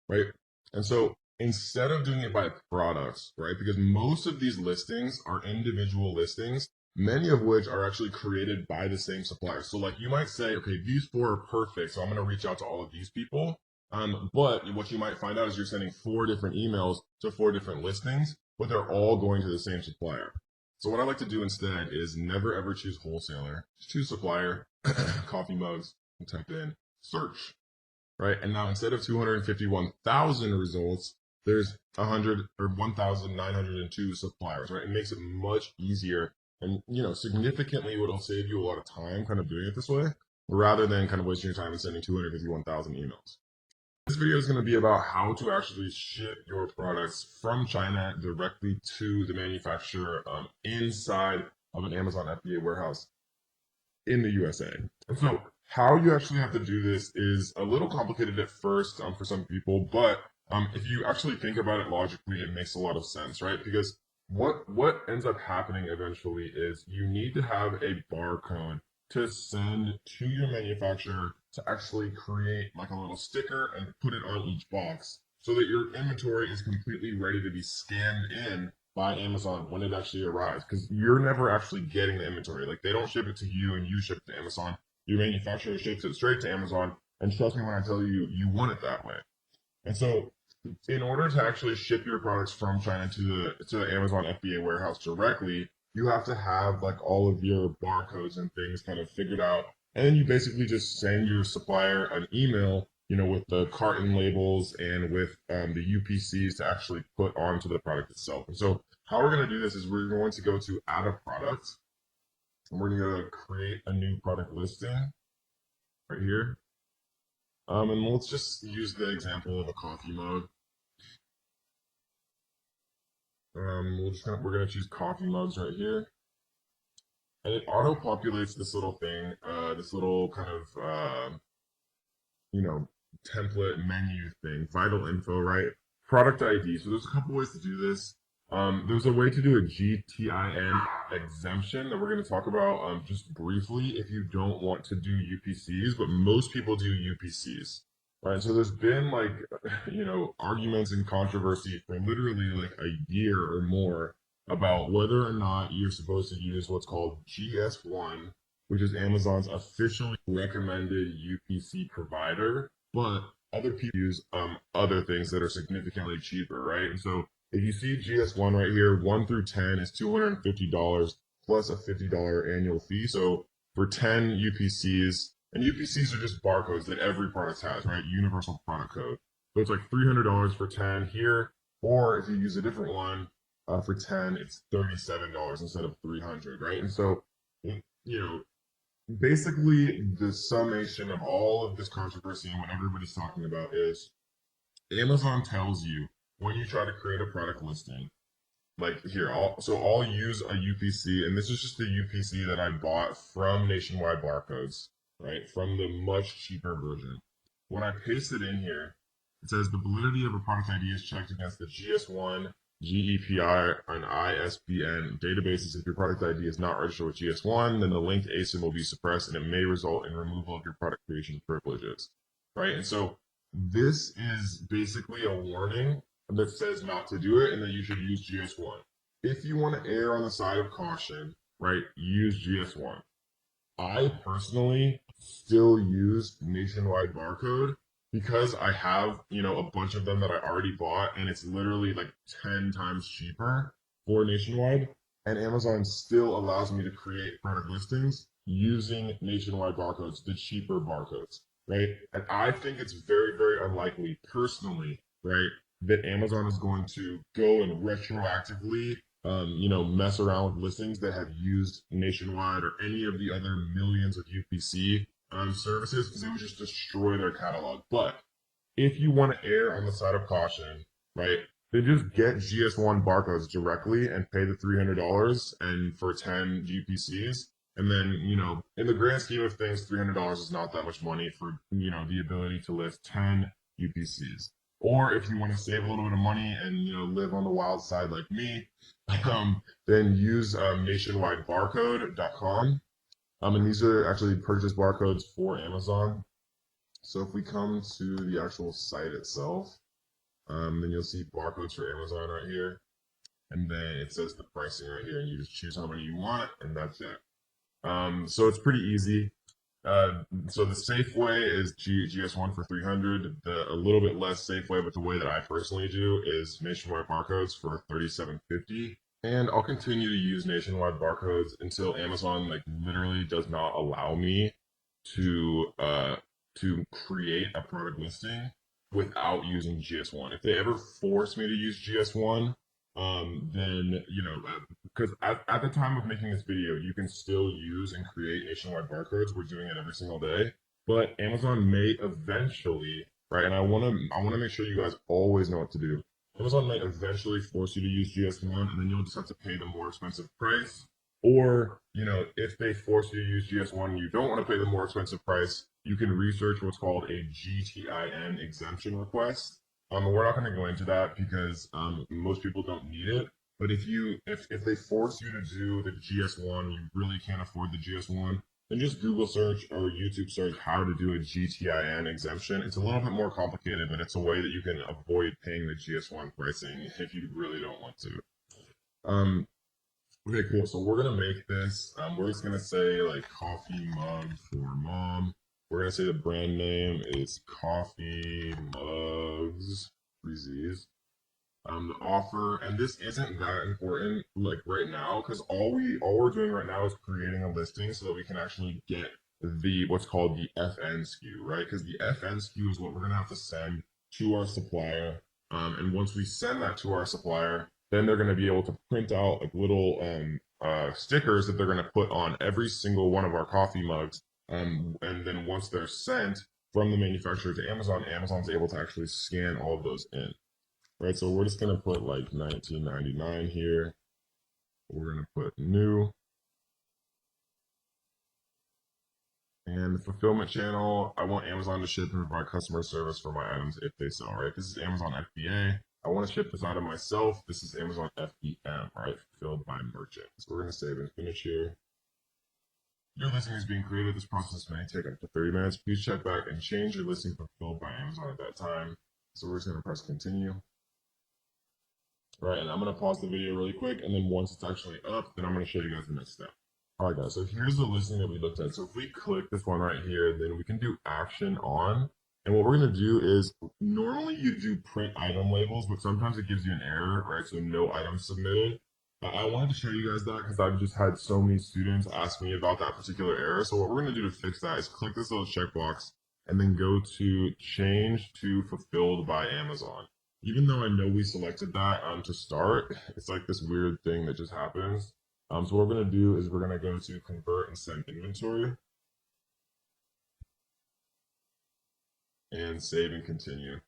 right? And so instead of doing it by products, right, because most of these listings are individual listings, many of which are actually created by the same supplier. So like you might say, okay, these 4 are perfect, so I'm going to reach out to all of these people. But what you might find out is you're sending 4 different emails to 4 different listings, but they're all going to the same supplier. So what I like to do instead is never ever choose wholesaler, just choose supplier, coffee mugs, and type in search, right? And now instead of 251,000 results, there's 100 or 1,902 suppliers, right? It makes it much easier, and significantly it'll save you a lot of time kind of doing it this way, rather than kind of wasting your time and sending 251,000 emails. This video is going to be about how to actually ship your products from China directly to the manufacturer inside of an Amazon FBA warehouse in the USA. And so how you actually have to do this is a little complicated at first for some people, but if you actually think about it logically, it makes a lot of sense, right? Because what ends up happening eventually is you need to have a barcode to send to your manufacturer to actually create like a little sticker and put it on each box so that your inventory is completely ready to be scanned in by Amazon when it actually arrives. Because you're never actually getting the inventory. Like they don't ship it to you and you ship it to Amazon. Your manufacturer ships it straight to Amazon. And trust me when I tell you, you want it that way. And so in order to actually ship your products from China to the Amazon FBA warehouse directly, you have to have like all of your barcodes and things kind of figured out. And then you basically just send your supplier an email, with the carton labels and with the UPCs to actually put onto the product itself. And so how we're going to do this is we're going to go to add a product, and we're going to create a new product listing right here. And let's just use the example of a coffee mug. We're going to choose coffee mugs right here. And it auto-populates this little thing, this little kind of, template menu thing, vital info, right? Product ID. So there's a couple ways to do this. There's a way to do a GTIN exemption that we're going to talk about just briefly if you don't want to do UPCs, but most people do UPCs, right? So there's been arguments and controversy for literally like a year or more about whether or not you're supposed to use what's called GS1, which is Amazon's officially recommended UPC provider, but other people use other things that are significantly cheaper, right? And so if you see GS1 right here, 1 through 10 is $250 plus a $50 annual fee. So for 10 UPCs, and UPCs are just barcodes that every product has, right? Universal product code. So it's like $300 for 10 here, or if you use a different one for 10, it's $37 instead of 300, right? And so, you know, basically the summation of all of this controversy and what everybody's talking about is Amazon tells you when you try to create a product listing, like here, I'll use a UPC, and this is just the UPC that I bought from Nationwide Barcodes, right? From the much cheaper version. When I paste it in here, it says the validity of a product ID is checked against the GS1, GEPI, and ISBN databases. If your product ID is not registered with GS1, then the linked ASIN will be suppressed, and it may result in removal of your product creation privileges, right? And so this is basically a warning that says not to do it and that you should use GS1. If you want to err on the side of caution, right, use GS1. I personally still use Nationwide Barcode because I have, a bunch of them that I already bought, and it's literally like 10 times cheaper for Nationwide. And Amazon still allows me to create product listings using Nationwide barcodes, the cheaper barcodes, right? And I think it's very, very unlikely, personally, right, that Amazon is going to go and retroactively, mess around with listings that have used Nationwide or any of the other millions of UPC services, because it would just destroy their catalog. But if you want to err on the side of caution, right, then just get GS1 barcodes directly and pay the $300 and for 10 UPCs. And then, in the grand scheme of things, $300 is not that much money for, the ability to list 10 UPCs. Or if you want to save a little bit of money and, live on the wild side like me, then use nationwidebarcode.com. And these are actually purchase barcodes for Amazon. So if we come to the actual site itself, then you'll see barcodes for Amazon right here. And then it says the pricing right here, and you just choose how many you want, and that's it. So it's pretty easy. So the safe way is GS1 for 300. A little bit less safe way, but the way that I personally do is Nationwide barcodes for 37.50. And I'll continue to use Nationwide barcodes until Amazon literally does not allow me to create a product listing without using GS1. If they ever force me to use GS1, then, because at the time of making this video, you can still use and create Nationwide barcodes. We're doing it every single day, but Amazon may eventually, right? And I want to make sure you guys always know what to do. Amazon might eventually force you to use GS1, and then you'll just have to pay the more expensive price. Or, if they force you to use GS1 and you don't want to pay the more expensive price, you can research what's called a GTIN exemption request. We're not going to go into that because most people don't need it. But if they force you to do the GS1, you really can't afford the GS1, then just Google search or YouTube search how to do a GTIN exemption. It's a little bit more complicated, but it's a way that you can avoid paying the GS1 pricing if you really don't want to. Okay, cool. So we're gonna make this. We're just gonna say coffee mug for mom. We're gonna say the brand name is Coffee Mugs, Z's. The offer, and this isn't that important right now, because all we're doing right now is creating a listing so that we can actually get what's called the FN SKU, right? Because the FN SKU is what we're gonna have to send to our supplier. And once we send that to our supplier, then they're going to be able to print out little stickers that they're going to put on every single one of our coffee mugs. And then once they're sent from the manufacturer to Amazon, Amazon's able to actually scan all of those in. Right, so we're just going to put $19.99 here. We're going to put new. And the fulfillment channel, I want Amazon to ship and provide customer service for my items if they sell, right? This is Amazon FBA. I want to ship this item myself. This is Amazon FBM, right? Fulfilled by merchant. So we're going to save and finish here. Your listing is being created. This process may take up to 30 minutes. Please check back and change your listing fulfilled by Amazon at that time. So we're just going to press continue. right? And I'm going to pause the video really quick, and then once it's actually up, then I'm going to show you guys the next step. All right, guys, so here's the listing that we looked at. So if we click this one right here, then we can do action on. And what we're going to do is, normally you do print item labels, but sometimes it gives you an error, right? So no items submitted. I wanted to show you guys that because I've just had so many students ask me about that particular error. So what we're going to do to fix that is click this little checkbox and then go to change to fulfilled by Amazon. Even though I know we selected that to start, it's like this weird thing that just happens. So what we're going to do is we're going to go to convert and send inventory and save and continue.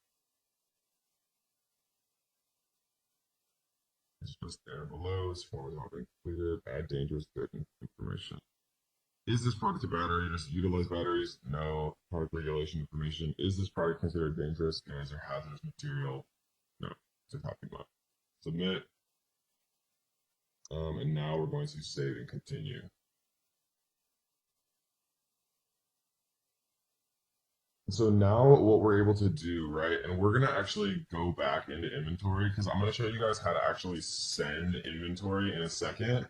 It's just there below. This form has not been completed. Add dangerous good information. Is this product a battery? Just utilize batteries? No. Product regulation information. Is this product considered dangerous? Is there hazardous material? No. It's a copy mug. Submit. And now we're going to save and continue. So now what we're able to do, right, and we're going to actually go back into inventory because I'm going to show you guys how to actually send inventory in a second,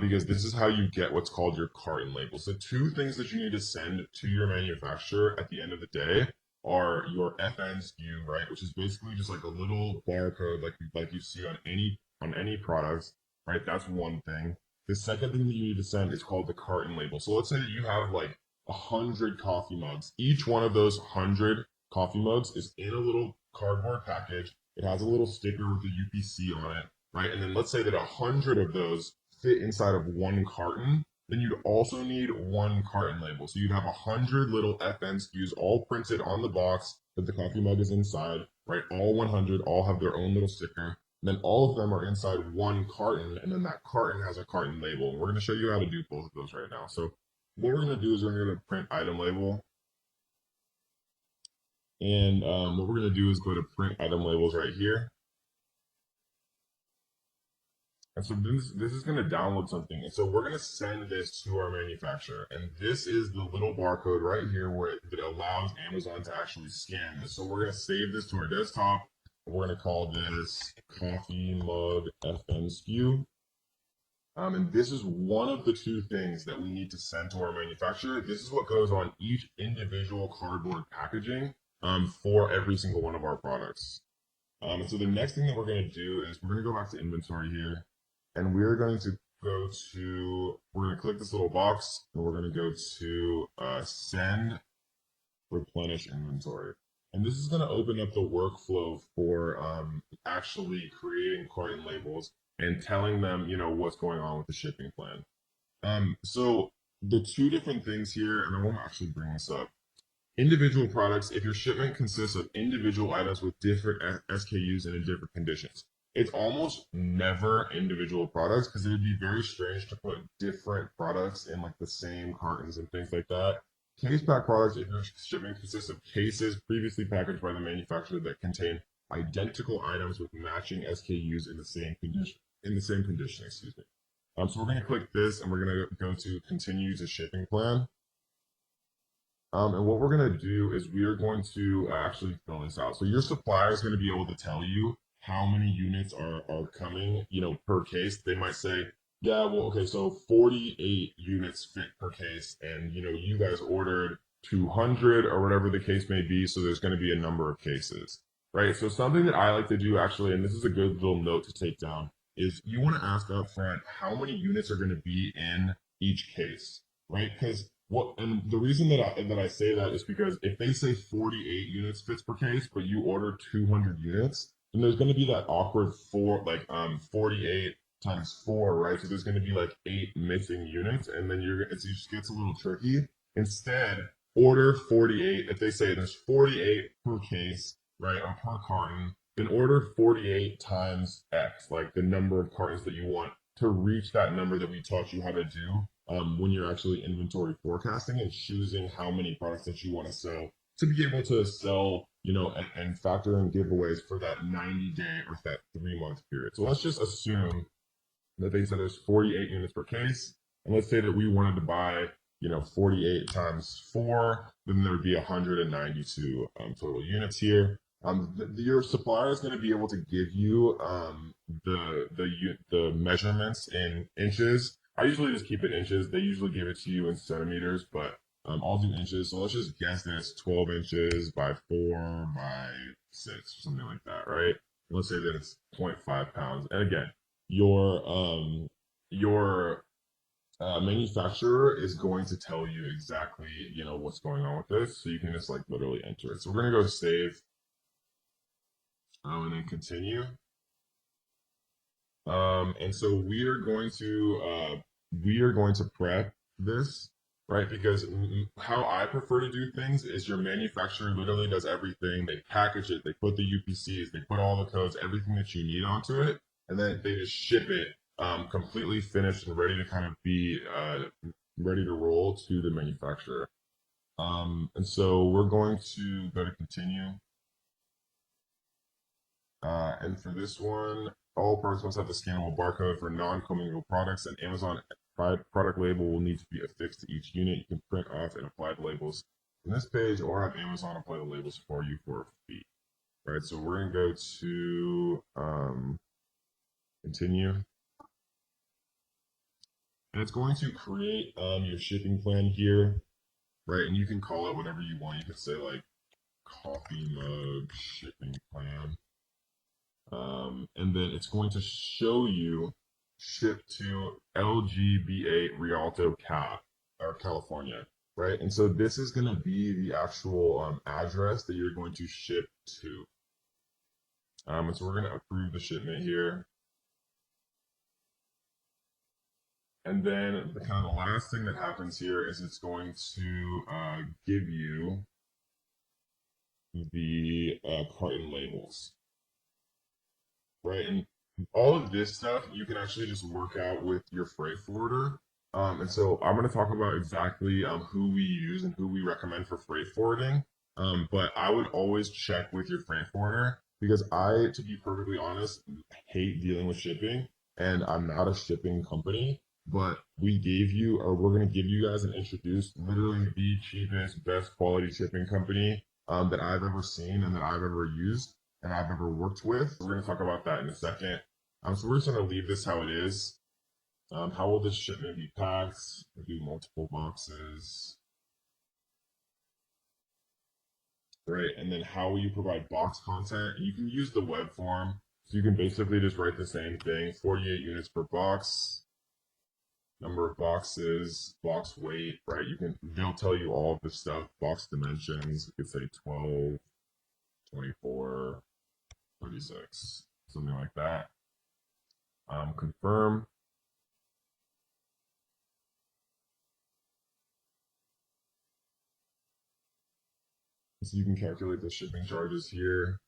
because this is how you get what's called your carton label. So two things that you need to send to your manufacturer at the end of the day are your FN SKU, right, which is basically just like a little barcode like you see on any products, right? That's one thing. The second thing that you need to send is called the carton label. So let's say that you have like 100 coffee mugs. Each one of those 100 coffee mugs is in a little cardboard package. It has a little sticker with the UPC on it, right? And then let's say that 100 of those fit inside of one carton. Then you'd also need one carton label. So you'd have 100 little FN SKUs all printed on the box that the coffee mug is inside, right? All 100 all have their own little sticker. And then all of them are inside one carton, and then that carton has a carton label. And we're going to show you how to do both of those right now. So what we're going to do is we're going to print item label. And what we're going to do is go to print item labels right here. And so this is going to download something. And so we're going to send this to our manufacturer. And this is the little barcode right here that allows Amazon to actually scan this. So we're going to save this to our desktop. We're going to call this coffee mug FN SKU. And this is one of the two things that we need to send to our manufacturer. This is what goes on each individual cardboard packaging for every single one of our products. And so the next thing that we're going to do is we're going to go back to inventory here, and we're going to we're going to click this little box, and we're going to go to send replenish inventory. And this is going to open up the workflow for actually creating carton labels and telling them, what's going on with the shipping plan. So the two different things here, and I want to actually bring this up. Individual products, if your shipment consists of individual items with different SKUs and in different conditions, it's almost never individual products because it would be very strange to put different products in like the same cartons and things like that. Case pack products, if your shipment consists of cases previously packaged by the manufacturer that contain identical items with matching SKUs in the same condition, excuse me. So we're going to click this and we're going to go to continue to shipping plan. And what we're going to do is we are going to actually fill this out. So your supplier is going to be able to tell you how many units are coming, per case. They might say, yeah, well, okay, so 48 units fit per case, and you guys ordered 200 or whatever the case may be, so there's going to be a number of cases, right? So something that I like to do actually, and this is a good little note to take down, is you want to ask up front how many units are going to be in each case, right? Because and the reason that I say that is because if they say 48 units fits per case, but you order 200 units, then there's going to be that awkward 48 times 4, right? So there's going to be like 8 missing units, and then it just gets a little tricky. Instead, order 48. If they say there's 48 per case, right, or per carton, then order 48 times X, like the number of cartons that you want to reach that number that we taught you how to do when you're actually inventory forecasting and choosing how many products that you want to sell to be able to sell, and factor in giveaways for that 90-day or that 3-month period. So let's just assume that they said there's 48 units per case. And let's say that we wanted to buy, 48 times 4, then there would be 192 total units here. Your supplier is going to be able to give you the measurements in inches. I usually just keep it inches. They usually give it to you in centimeters, but I'll do inches. So let's just guess that it's 12 inches by 4 by 6 or something like that, right? Let's say that it's zero point 0.5 pounds. And again, your manufacturer is going to tell you exactly, what's going on with this. So you can just like literally enter it. So we're going to go save, and then continue. And so we are going to prep this, right? Because how I prefer to do things is your manufacturer literally does everything. They package it, they put the UPCs, they put all the codes, everything that you need onto it, and then they just ship it completely finished and ready to kind of be ready to roll to the manufacturer. And so we're going to go to continue. And for this one, all products must have the scannable barcode for non-commingled products. An Amazon product label will need to be affixed to each unit. You can print off and apply the labels on this page, or have Amazon apply the labels for you for a fee. All right, so we're gonna go to continue, and it's going to create your shipping plan here, right? And you can call it whatever you want. You can say like coffee mug shipping plan. And then it's going to show you ship to LGBA Rialto, California, right? And so this is going to be the actual address that you're going to ship to. And so we're going to approve the shipment here. And then the kind of the last thing that happens here is it's going to give you the carton labels. Right, and all of this stuff you can actually just work out with your freight forwarder. And so I'm going to talk about exactly who we use and who we recommend for freight forwarding. But I would always check with your freight forwarder because I, to be perfectly honest, hate dealing with shipping, and I'm not a shipping company. But we gave you, or we're going to give you guys and introduce literally the cheapest, best quality shipping company that I've ever seen and that I've ever used and I've ever worked with. We're going to talk about that in a second. So we're just going to leave this how it is. How will this shipment be packed? We'll do multiple boxes. Right, and then how will you provide box content? You can use the web form. So you can basically just write the same thing, 48 units per box, number of boxes, box weight, right? They'll tell you all of this stuff, box dimensions. You could say 12, 24, 36, something like that. Confirm. So you can calculate the shipping charges here.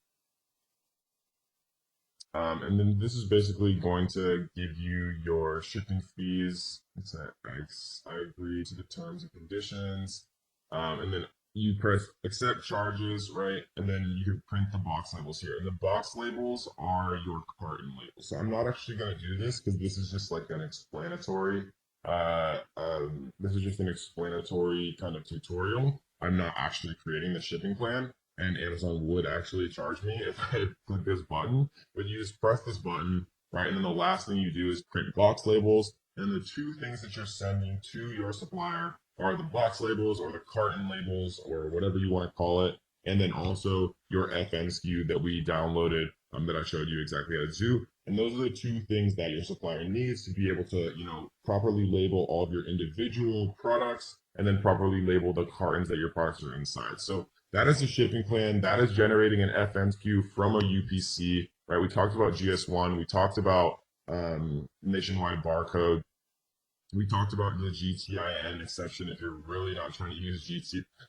And then this is basically going to give you your shipping fees. It's at X. I agree to the terms and conditions. And then you press accept charges, right? And then you can print the box labels here. And the box labels are your carton labels. So I'm not actually going to do this because this is just like an explanatory. This is just an explanatory kind of tutorial. I'm not actually creating the shipping plan, and Amazon would actually charge me if I click this button. But you just press this button, right? And then the last thing you do is print box labels. And the two things that you're sending to your supplier are the box labels or the carton labels or whatever you want to call it. And then also your FN SKU that we downloaded that I showed you exactly how to do. And those are the two things that your supplier needs to be able to, properly label all of your individual products and then properly label the cartons that your products are inside. So that is the shipping plan. That is generating an FNQ from a UPC, right? We talked about GS1. We talked about nationwide barcode. We talked about the GTIN exception if you're really not trying to use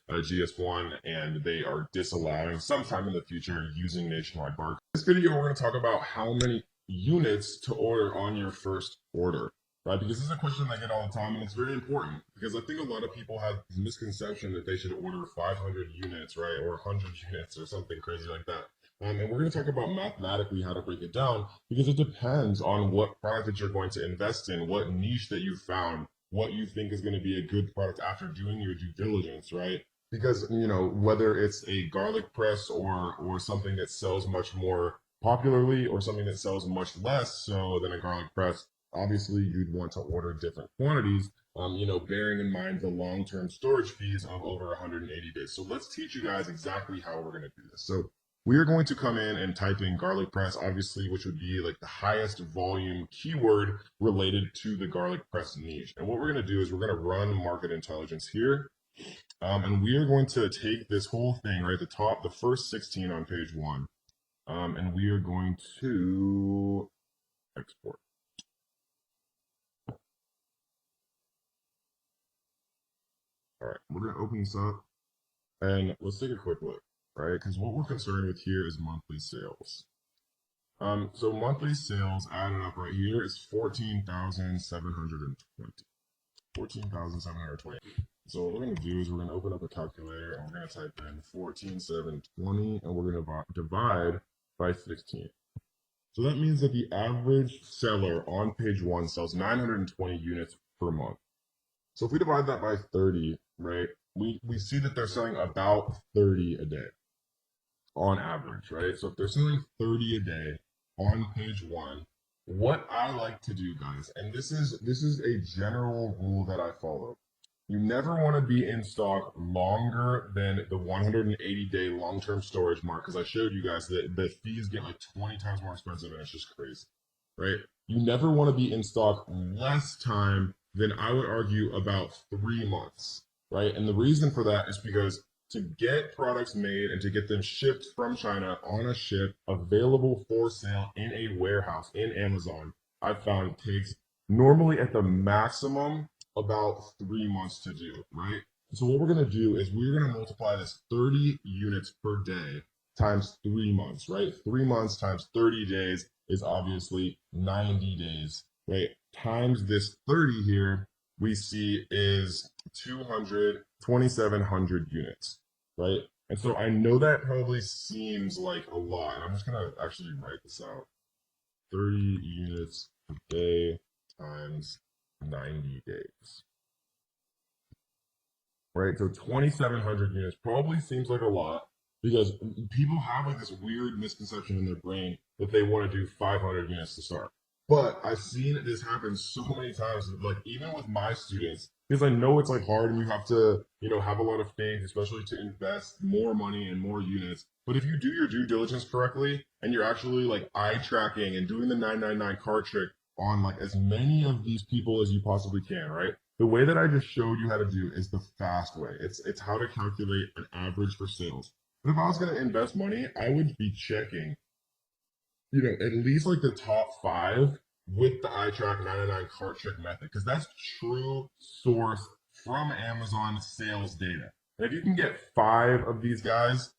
GS1 and they are disallowing sometime in the future using nationwide barcode. In this video, we're going to talk about how many units to order on your first order. Right, because this is a question I get all the time, and it's very important because I think a lot of people have this misconception that they should order 500 units, right, or 100 units or something crazy like that. And we're going to talk about mathematically how to break it down because it depends on what product that you're going to invest in, what niche that you found, what you think is going to be a good product after doing your due diligence, right? because whether it's a garlic press or something that sells much more popularly or something that sells much less so than a garlic press, obviously you'd want to order different quantities, bearing in mind the long-term storage fees of over 180 days. So let's teach you guys exactly how we're going to do this. So we are going to come in and type in garlic press, obviously, which would be like the highest volume keyword related to the garlic press niche. And what we're going to do is we're going to run market intelligence here. And we are going to take this whole thing, right, the top, the first 16 on page one, and we are going to export. All right, we're going to open this up and let's take a quick look, right? Because what we're concerned with here is monthly sales. So monthly sales added up right here is 14,720. 14,720. So what we're going to do is we're going to open up a calculator and we're going to type in 14,720 and we're going to divide by 16. So that means that the average seller on page one sells 920 units per month. So if we divide that by 30, right, we see that they're selling about 30 a day on average, right? So if they're selling 30 a day on page one, what I like to do, guys, and this is a general rule that I follow. You never want to be in stock longer than the 180-day long-term storage mark, because I showed you guys that the fees get like 20 times more expensive, and it's just crazy, right? You never want to be in stock less time than, I would argue, about 3 months, right? And the reason for that is because to get products made and to get them shipped from China on a ship available for sale in a warehouse in Amazon, I've found takes normally at the maximum about 3 months to do, right? So what we're going to do is we're going to multiply this 30 units per day times 3 months, right? 3 months times 30 days is obviously 90 days, right? Times this 30 here, we see is 2,700 units, right? And so I know that probably seems like a lot. I'm just going to actually write this out. 30 units per day times 90 days. Right? So 2,700 units probably seems like a lot because people have like this weird misconception in their brain that they want to do 500 units to start. But I've seen this happen so many times, like even with my students, because I know it's like hard and you have to, have a lot of faith, especially to invest more money and more units. But if you do your due diligence correctly and you're actually like eye tracking and doing the 999 card trick on like as many of these people as you possibly can, right? The way that I just showed you how to do is the fast way. It's how to calculate an average for sales. But if I was going to invest money, I would be checking, at least like the top five with the iTrack 99 cart trick method, because that's true source from Amazon sales data. And if you can get five of these guys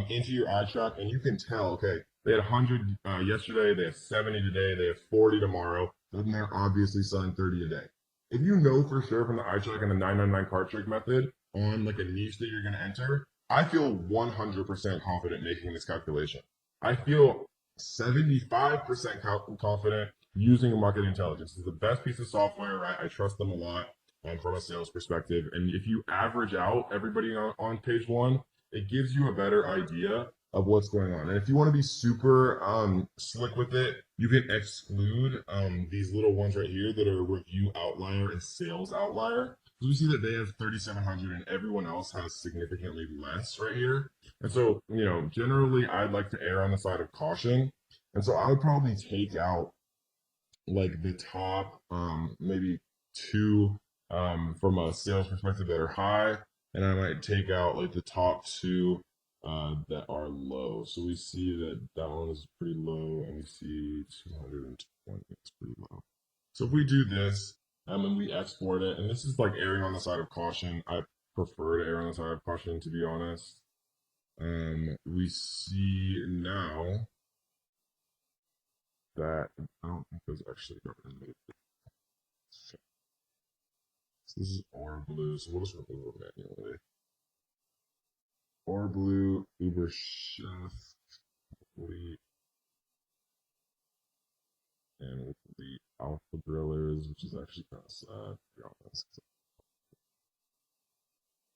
into your iTrack and you can tell, okay, they had 100 yesterday, they have 70 today, they have 40 tomorrow, then they're obviously selling 30 a day. If you know for sure from the iTrack and the 999 cart trick method on like a niche that you're going to enter, I feel 100% confident making this calculation. I feel 75% confident using market intelligence. It's the best piece of software, right? I trust them a lot from a sales perspective. And if you average out everybody on page one, it gives you a better idea of what's going on. And if you want to be super slick with it, you can exclude these little ones right here that are review outlier and sales outlier. So we see that they have 3,700 and everyone else has significantly less right here. And so, generally I'd like to err on the side of caution. And so I would probably take out like the top maybe two from a sales perspective that are high, and I might take out like the top two that are low. So we see that that one is pretty low, and we see 220 is pretty low. So if we do this and we export it, and this is like erring on the side of caution. I prefer to err on the side of caution, to be honest. We see now that I don't think those actually represented. So this is or blue, so we'll just remove it manually. Or blue, Uber Chef, delete, and we'll delete Alpha Grillers, which is actually kind of sad, to be honest.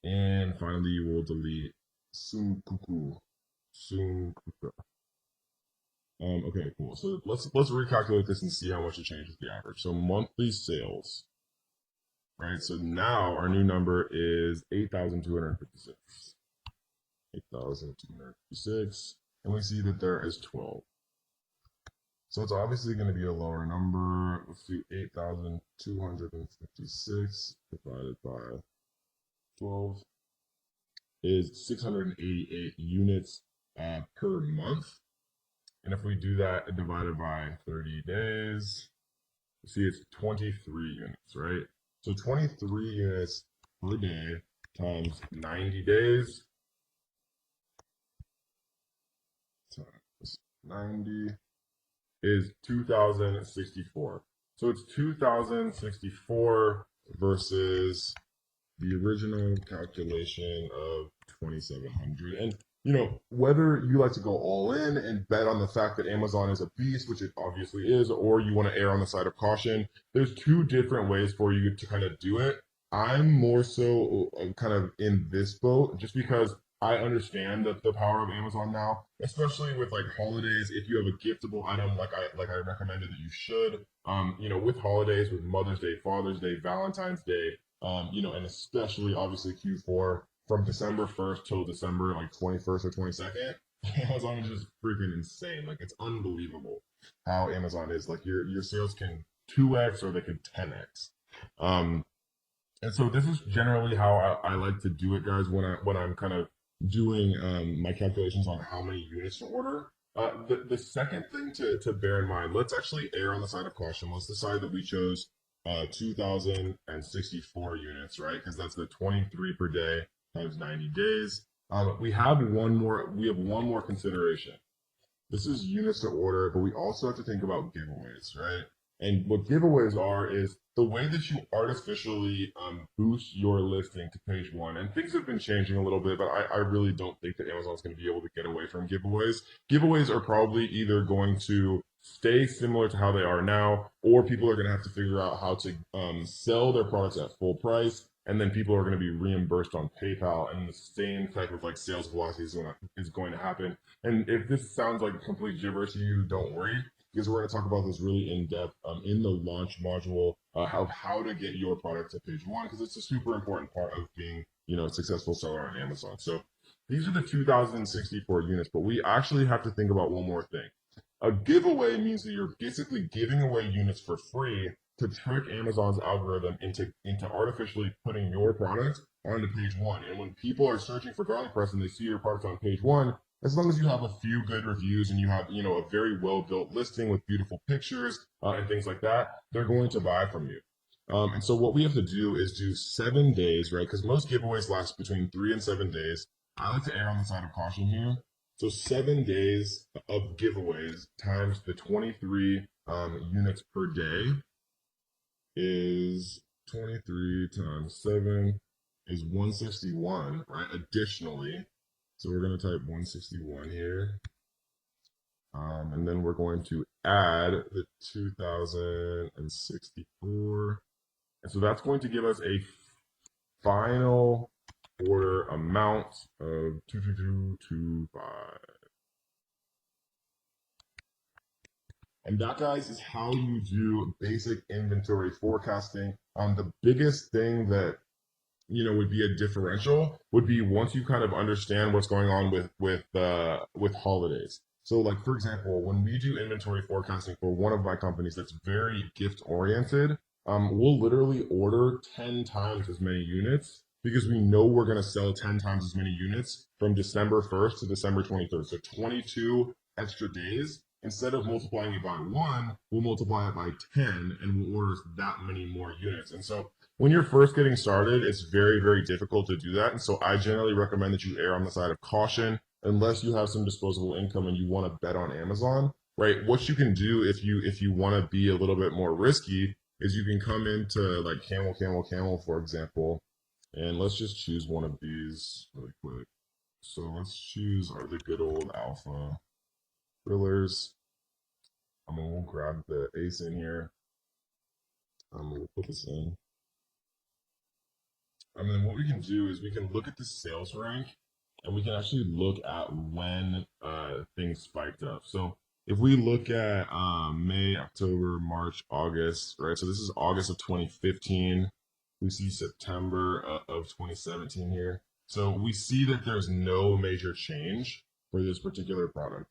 And finally, we'll delete Sunkuku. Sunkuku. Okay, cool. So let's recalculate this and see how much it changes the average. So monthly sales, right? So now our new number is 8,256. 8,256. And we see that there is 12. So it's obviously going to be a lower number. Let's do 8,256 divided by 12 is 688 units per month. And if we do that divided by 30 days, you see it's 23 units, right? So 23 units per day times 90 days times 90 is 2,064. So it's 2,064 versus the original calculation of 2,700. And whether you like to go all in and bet on the fact that Amazon is a beast, which it obviously is, or you want to err on the side of caution, there's two different ways for you to kind of do it. I'm more so kind of in this boat just because I understand the power of Amazon now, especially with like holidays. If you have a giftable item, like I recommended that you should, with holidays, with Mother's Day, Father's Day, Valentine's Day, and especially obviously Q4 from December 1st till December like 21st or 22nd. Amazon is just freaking insane. Like it's unbelievable how Amazon is. Like your sales can 2x or they can 10x. And so this is generally how I like to do it, guys, when I'm kind of doing my calculations on how many units to order. The second thing to bear in mind, let's actually err on the side of caution. Let's decide that we chose 2,064 units, right? Because that's the 23 per day times 90 days. We have one more consideration. This is units to order, but we also have to think about giveaways, right? And what giveaways are is the way that you artificially boost your listing to page one. And things have been changing a little bit, but I really don't think that Amazon's going to be able to get away from giveaways. Giveaways are probably either going to stay similar to how they are now, or people are going to have to figure out how to sell their products at full price. And then people are going to be reimbursed on PayPal, and the same type of like sales velocity is going to happen. And if this sounds like complete gibberish to you, don't worry, because we're going to talk about this really in depth in the launch module of how to get your product to page one, because it's a super important part of being a successful seller on Amazon. So these are the 2,064 units, but we actually have to think about one more thing. A giveaway means that you're basically giving away units for free to trick Amazon's algorithm into artificially putting your product onto page one. And when people are searching for garlic press and they see your product on page one, as long as you have a few good reviews and you have a very well built listing with beautiful pictures and things like that, they're going to buy from you. And so what we have to do is do 7 days, right? Because most giveaways last between 3 and 7 days. I like to err on the side of caution here. So 7 days of giveaways times the 23 units per day is 23 times 7 is 161, right? Additionally, so we're going to type 161 here. And then we're going to add the 2,064. And so that's going to give us a final order amount of 22225. And that, guys, is how you do basic inventory forecasting. The biggest thing that would be a differential would be once you kind of understand what's going on with holidays. So like, for example, when we do inventory forecasting for one of my companies that's very gift oriented, we'll literally order 10 times as many units because we know we're going to sell 10 times as many units from December 1st to December 23rd. So 22 extra days. Instead of multiplying it by 1, we'll multiply it by 10 and we'll order that many more units. And so when you're first getting started, it's very, very difficult to do that. And so I generally recommend that you err on the side of caution unless you have some disposable income and you want to bet on Amazon, right? What you can do if you want to be a little bit more risky is you can come into like camel, for example, and let's just choose one of these really quick. So let's choose the good old alpha thrillers. We'll grab the ace in here. We'll put this in. I mean, what we can do is we can look at the sales rank and we can actually look at when things spiked up. So if we look at May, October, March, August, right? So this is August of 2015. We see September of 2017 here. So we see that there's no major change for this particular product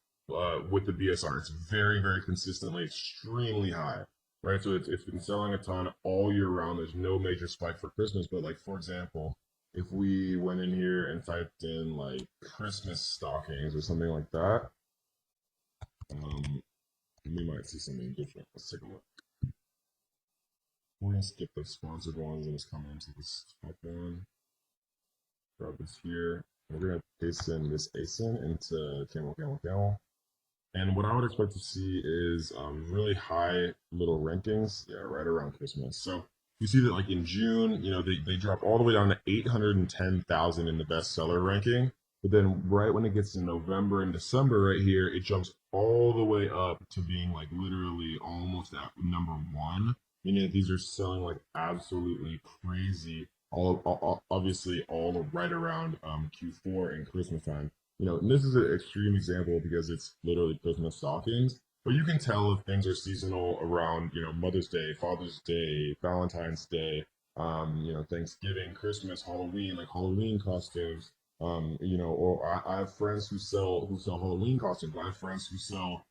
with the BSR. It's very, very consistently extremely high, right? So it's been selling a ton all year round. There's no major spike for Christmas. But like, for example, if we went in here and typed in like Christmas stockings or something like that, um, we might see something different. Let's take a look. We're gonna skip the sponsored ones and just come into this top one. Grab this here. We're gonna paste in this ASIN into camel, camel, camel. And what I would expect to see is really high little rankings, yeah, right around Christmas. So you see that like in June, they drop all the way down to 810,000 in the bestseller ranking. But then right when it gets to November and December right here, it jumps all the way up to being like literally almost at number one. Meaning that these are selling like absolutely crazy. Obviously all right around Q4 and Christmas time. And this is an extreme example because it's literally Christmas stockings. But you can tell if things are seasonal around, Mother's Day, Father's Day, Valentine's Day, Thanksgiving, Christmas, Halloween, like Halloween costumes. Or I have friends who sell Halloween costumes. I have friends who sell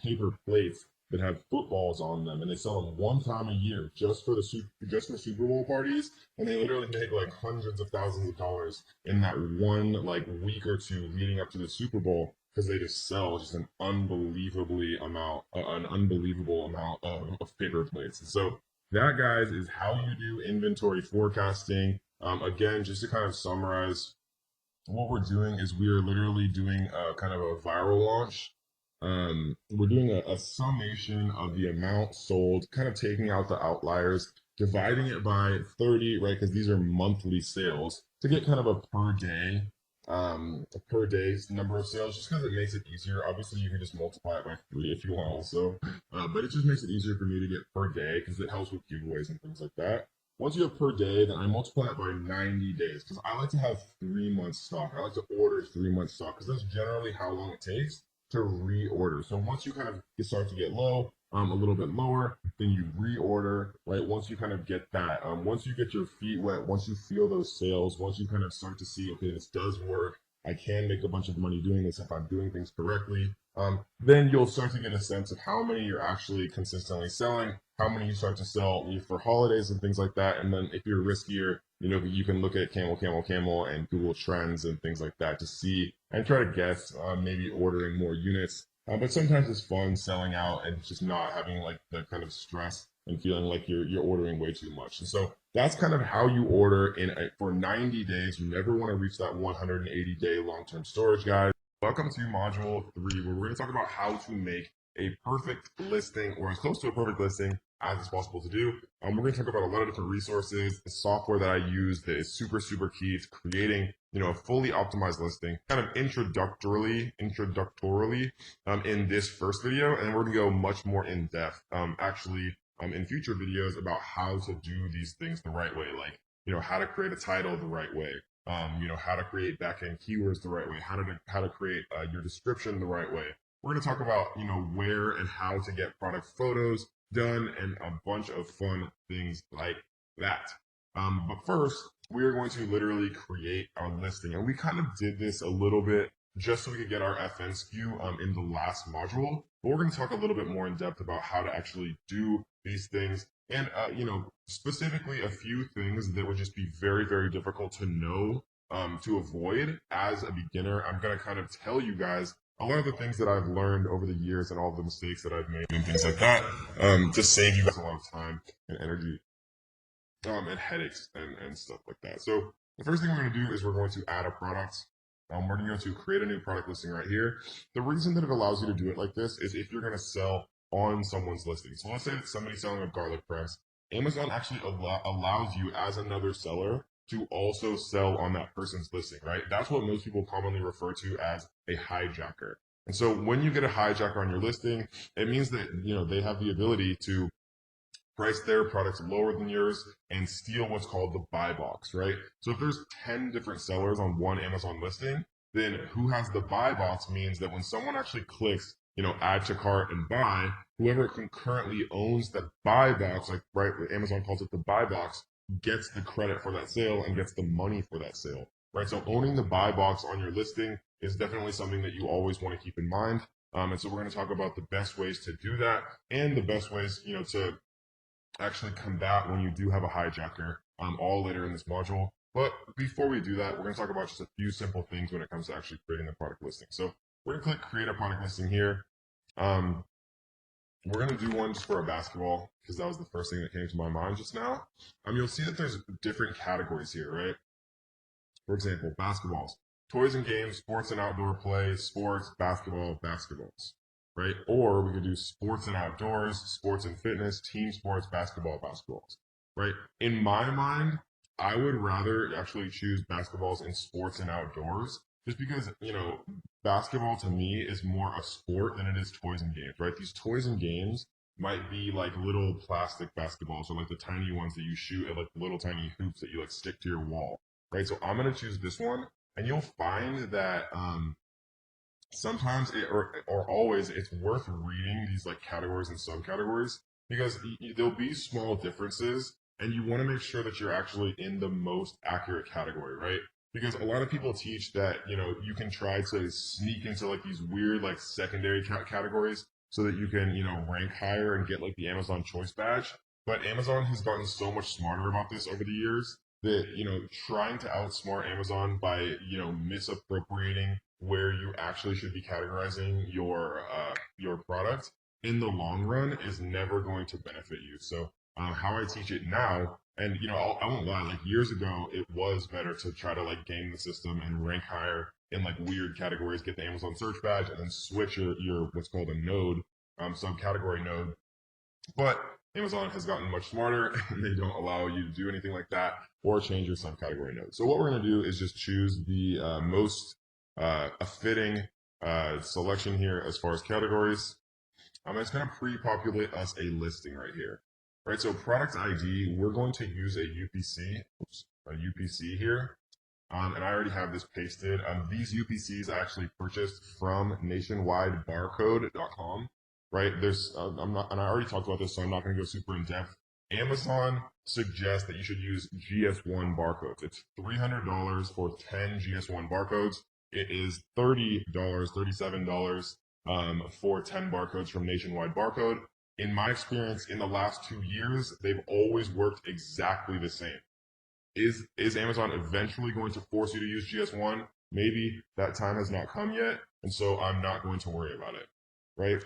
paper plates that have footballs on them, and they sell them one time a year just for Super Bowl parties, and they literally make like hundreds of thousands of dollars in that one like week or two leading up to the Super Bowl because they just sell just an unbelievable amount of paper plates. And so that, guys, is how you do inventory forecasting. Again, just to kind of summarize, what we're doing is we are literally doing a kind of a viral launch. We're doing a summation of the amount sold, kind of taking out the outliers, dividing it by 30, right? Because these are monthly sales to get kind of a per day number of sales, just because it makes it easier. Obviously, you can just multiply it by 3 if you want also, but it just makes it easier for me to get per day because it helps with giveaways and things like that. Once you have per day, then I multiply it by 90 days because I like to have 3 months stock. I like to order 3 months stock because that's generally how long it takes to reorder. So once you kind of start to get low, a little bit lower, then you reorder, right? Once you kind of get that, once you get your feet wet, once you feel those sales, once you kind of start to see, okay, this does work. I can make a bunch of money doing this if I'm doing things correctly. Then you'll start to get a sense of how many you're actually consistently selling, how many you start to sell for holidays and things like that. And then if you're riskier, you can look at camel, camel, camel and Google Trends and things like that to see and try to guess maybe ordering more units. But sometimes it's fun selling out and just not having like the kind of stress and feeling like you're ordering way too much. And so that's kind of how you order for 90 days. You never want to reach that 180-day long-term storage, guys. Welcome to module 3, where we're going to talk about how to make a perfect listing or as close to a perfect listing as it's possible to do. We're going to talk about a lot of different resources, the software that I use that is super, super key to creating, a fully optimized listing, kind of introductorily in this first video. And we're going to go much more in depth, in future videos about how to do these things the right way, like, how to create a title the right way, how to create backend keywords the right way, how to create your description the right way. We're going to talk about, where and how to get product photos done and a bunch of fun things like that. But first, we are going to literally create our listing. And we kind of did this a little bit just so we could get our FN SKU in the last module. But we're going to talk a little bit more in depth about how to actually do these things. And, specifically a few things that would just be very, very difficult to know, to avoid as a beginner. I'm going to kind of tell you guys a lot of the things that I've learned over the years and all the mistakes that I've made and things like that, to save you guys a lot of time and energy, and headaches and stuff like that. So the first thing we're going to do is we're going to add a product. We're going to create a new product listing right here. The reason that it allows you to do it like this is if you're going to sell on someone's listing. So let's say that somebody's selling a garlic press. Amazon actually allows you as another seller to also sell on that person's listing, right? That's what most people commonly refer to as a hijacker. And so when you get a hijacker on your listing, it means that, they have the ability to price their products lower than yours, and steal what's called the buy box, right? So if there's 10 different sellers on one Amazon listing, then who has the buy box means that when someone actually clicks, add to cart and buy, whoever concurrently owns the buy box, like right, Amazon calls it the buy box, gets the credit for that sale and gets the money for that sale, right? So owning the buy box on your listing is definitely something that you always want to keep in mind. And so we're going to talk about the best ways to do that and the best ways, to actually combat when you do have a hijacker, all later in this module. But before we do that, we're going to talk about just a few simple things when it comes to actually creating the product listing. So we're going to click create a product listing here. We're going to do one just for a basketball because that was the first thing that came to my mind just now. You'll see that there's different categories here, right? For example, basketballs, toys and games, sports and outdoor play, sports, basketball, basketballs, right? Or we could do sports and outdoors, sports and fitness, team sports, basketball, basketballs, right? In my mind, I would rather actually choose basketballs in sports and outdoors just because, basketball to me is more a sport than it is toys and games, right? These toys and games might be like little plastic basketballs or like the tiny ones that you shoot at like little tiny hoops that you like stick to your wall, right? So I'm going to choose this one, and you'll find that sometimes or always it's worth reading these like categories and subcategories because there'll be small differences, and you want to make sure that you're actually in the most accurate category, right? Because a lot of people teach that you can try to sneak into like these weird like secondary categories so that you can rank higher and get like the Amazon Choice badge. But Amazon has gotten so much smarter about this over the years that trying to outsmart Amazon by misappropriating where you actually should be categorizing your product in the long run is never going to benefit you. So how I teach it now, and I won't lie, like years ago it was better to try to like game the system and rank higher in like weird categories, get the Amazon search badge, and then switch your what's called a node, subcategory node. But Amazon has gotten much smarter and they don't allow you to do anything like that or change your subcategory node. So what we're going to do is just choose the most a fitting selection here as far as categories. It's going to pre-populate us a listing right here. Right, so product ID, we're going to use a UPC here. And I already have this pasted. These UPCs I actually purchased from nationwidebarcode.com. Right, there's and I already talked about this, so I'm not going to go super in depth. Amazon suggests that you should use GS1 barcodes. It's $300 for 10 GS1 barcodes. It is $37 for 10 barcodes from Nationwide Barcode. In my experience, in the last 2 years, they've always worked exactly the same. Is Amazon eventually going to force you to use GS1? Maybe that time has not come yet, and so I'm not going to worry about it, right?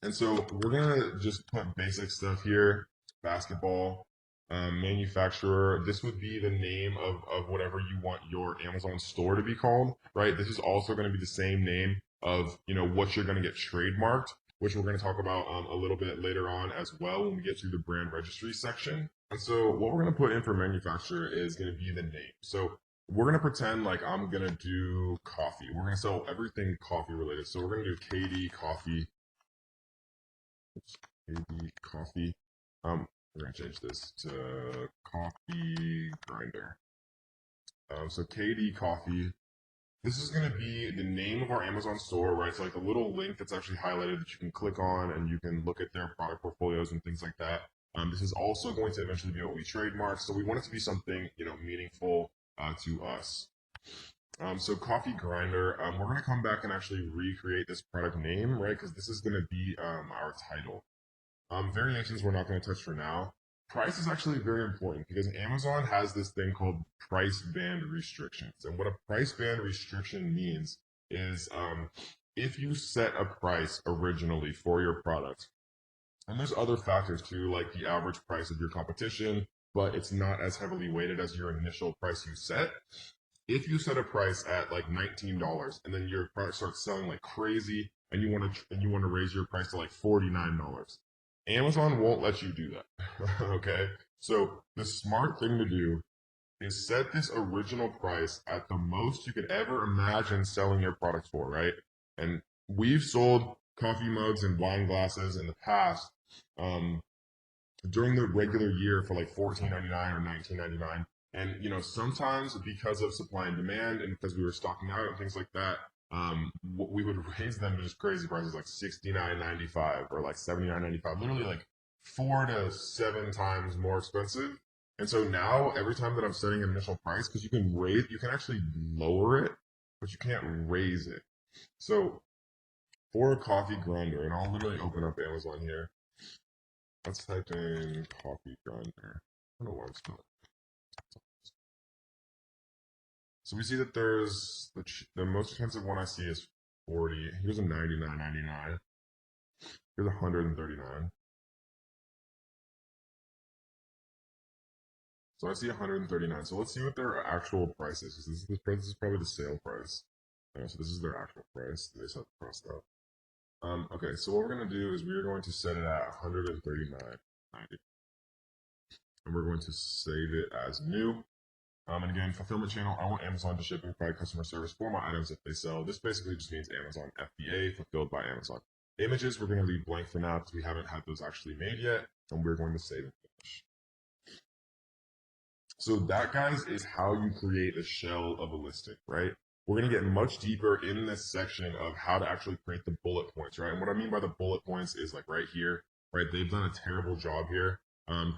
And so we're gonna just put basic stuff here: basketball, manufacturer. This would be the name of whatever you want your Amazon store to be called, right? This is also going to be the same name of what you're going to get trademarked, which we're going to talk about a little bit later on as well when we get to the brand registry section. And so what we're going to put in for manufacturer is going to be the name. So we're going to pretend like I'm going to do coffee. We're going to sell everything coffee related. So we're going to do KD Coffee. KD Coffee. We're going to change this to Coffee Grinder. So KD Coffee. This is going to be the name of our Amazon store, right? So like a little link that's actually highlighted that you can click on and you can look at their product portfolios and things like that. This is also going to eventually be what we trademark. So we want it to be something, meaningful to us. So Coffee Grinder, we're going to come back and actually recreate this product name, right? Because this is going to be our title. Variations we're not going to touch for now. Price is actually very important because Amazon has this thing called price band restrictions. And what a price band restriction means is if you set a price originally for your product, and there's other factors too, like the average price of your competition, but it's not as heavily weighted as your initial price you set. If you set a price at like $19 and then your product starts selling like crazy and you want to raise your price to like $49, Amazon won't let you do that. Okay? So the smart thing to do is set this original price at the most you could ever imagine selling your product for, right? And we've sold coffee mugs and wine glasses in the past during the regular year for like $14.99 or $19.99. And sometimes because of supply and demand, and because we were stocking out and things like that, we would raise them to just crazy prices like $69.95 or like $79.95, literally like 4 to 7 times more expensive. And so now every time that I'm setting an initial price, because you can actually lower it, but you can't raise it. So for a coffee grinder, and I'll literally open up Amazon here. Let's type in coffee grinder. I don't know why I'm spelling. So we see that there's the most expensive one I see is 40. Here's a 99.99. Here's 139. So I see 139. So let's see what their actual price is. This is probably the sale price. So this is their actual price. They set the price up. Okay, so what we're going to do is we're going to set it at 139.90. And we're going to save it as new. And again, fulfillment channel, I want Amazon to ship and provide customer service for my items if they sell. This basically just means Amazon FBA, fulfilled by Amazon. Images, we're going to leave blank for now because we haven't had those actually made yet. And we're going to save and finish. So that, guys, is how you create a shell of a listing, right? We're going to get much deeper in this section of how to actually create the bullet points, right? And what I mean by the bullet points is like right here, right? They've done a terrible job here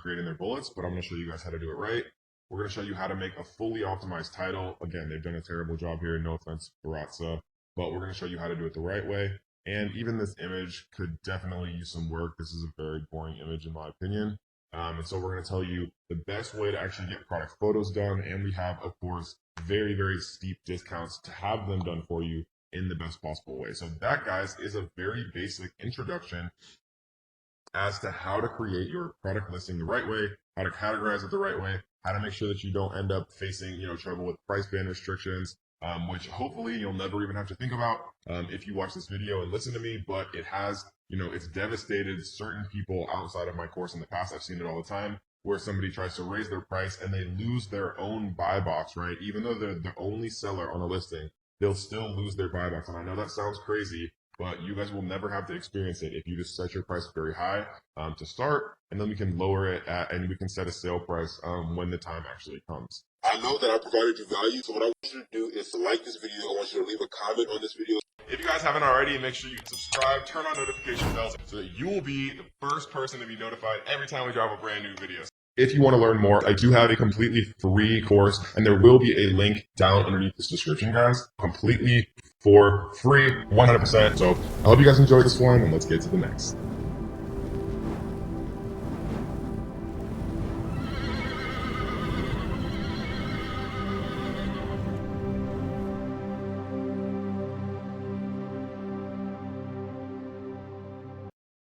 creating their bullets, but I'm going to show you guys how to do it right. We're going to show you how to make a fully optimized title. Again, they've done a terrible job here. No offense, Baratza, but we're going to show you how to do it the right way. And even this image could definitely use some work. This is a very boring image in my opinion. And so we're going to tell you the best way to actually get product photos done. And we have, of course, very, very steep discounts to have them done for you in the best possible way. So that, guys, is a very basic introduction as to how to create your product listing the right way, how to categorize it the right way, how to make sure that you don't end up facing, trouble with price band restrictions, which hopefully you'll never even have to think about if you watch this video and listen to me. But it has, it's devastated certain people outside of my course in the past. I've seen it all the time where somebody tries to raise their price and they lose their own buy box, right? Even though they're the only seller on a listing, they'll still lose their buy box. And I know that sounds crazy, but you guys will never have to experience it if you just set your price very high to start, and then we can lower it and we can set a sale price when the time actually comes. I know that I provided you value, so what I want you to do is to like this video. I want you to leave a comment on this video. If you guys haven't already, make sure you subscribe, turn on notification bells so that you will be the first person to be notified every time we drop a brand new video. If you want to learn more, I do have a completely free course, and there will be a link down underneath this description, guys, completely for free, 100%. So I hope you guys enjoyed this one, and let's get to the next.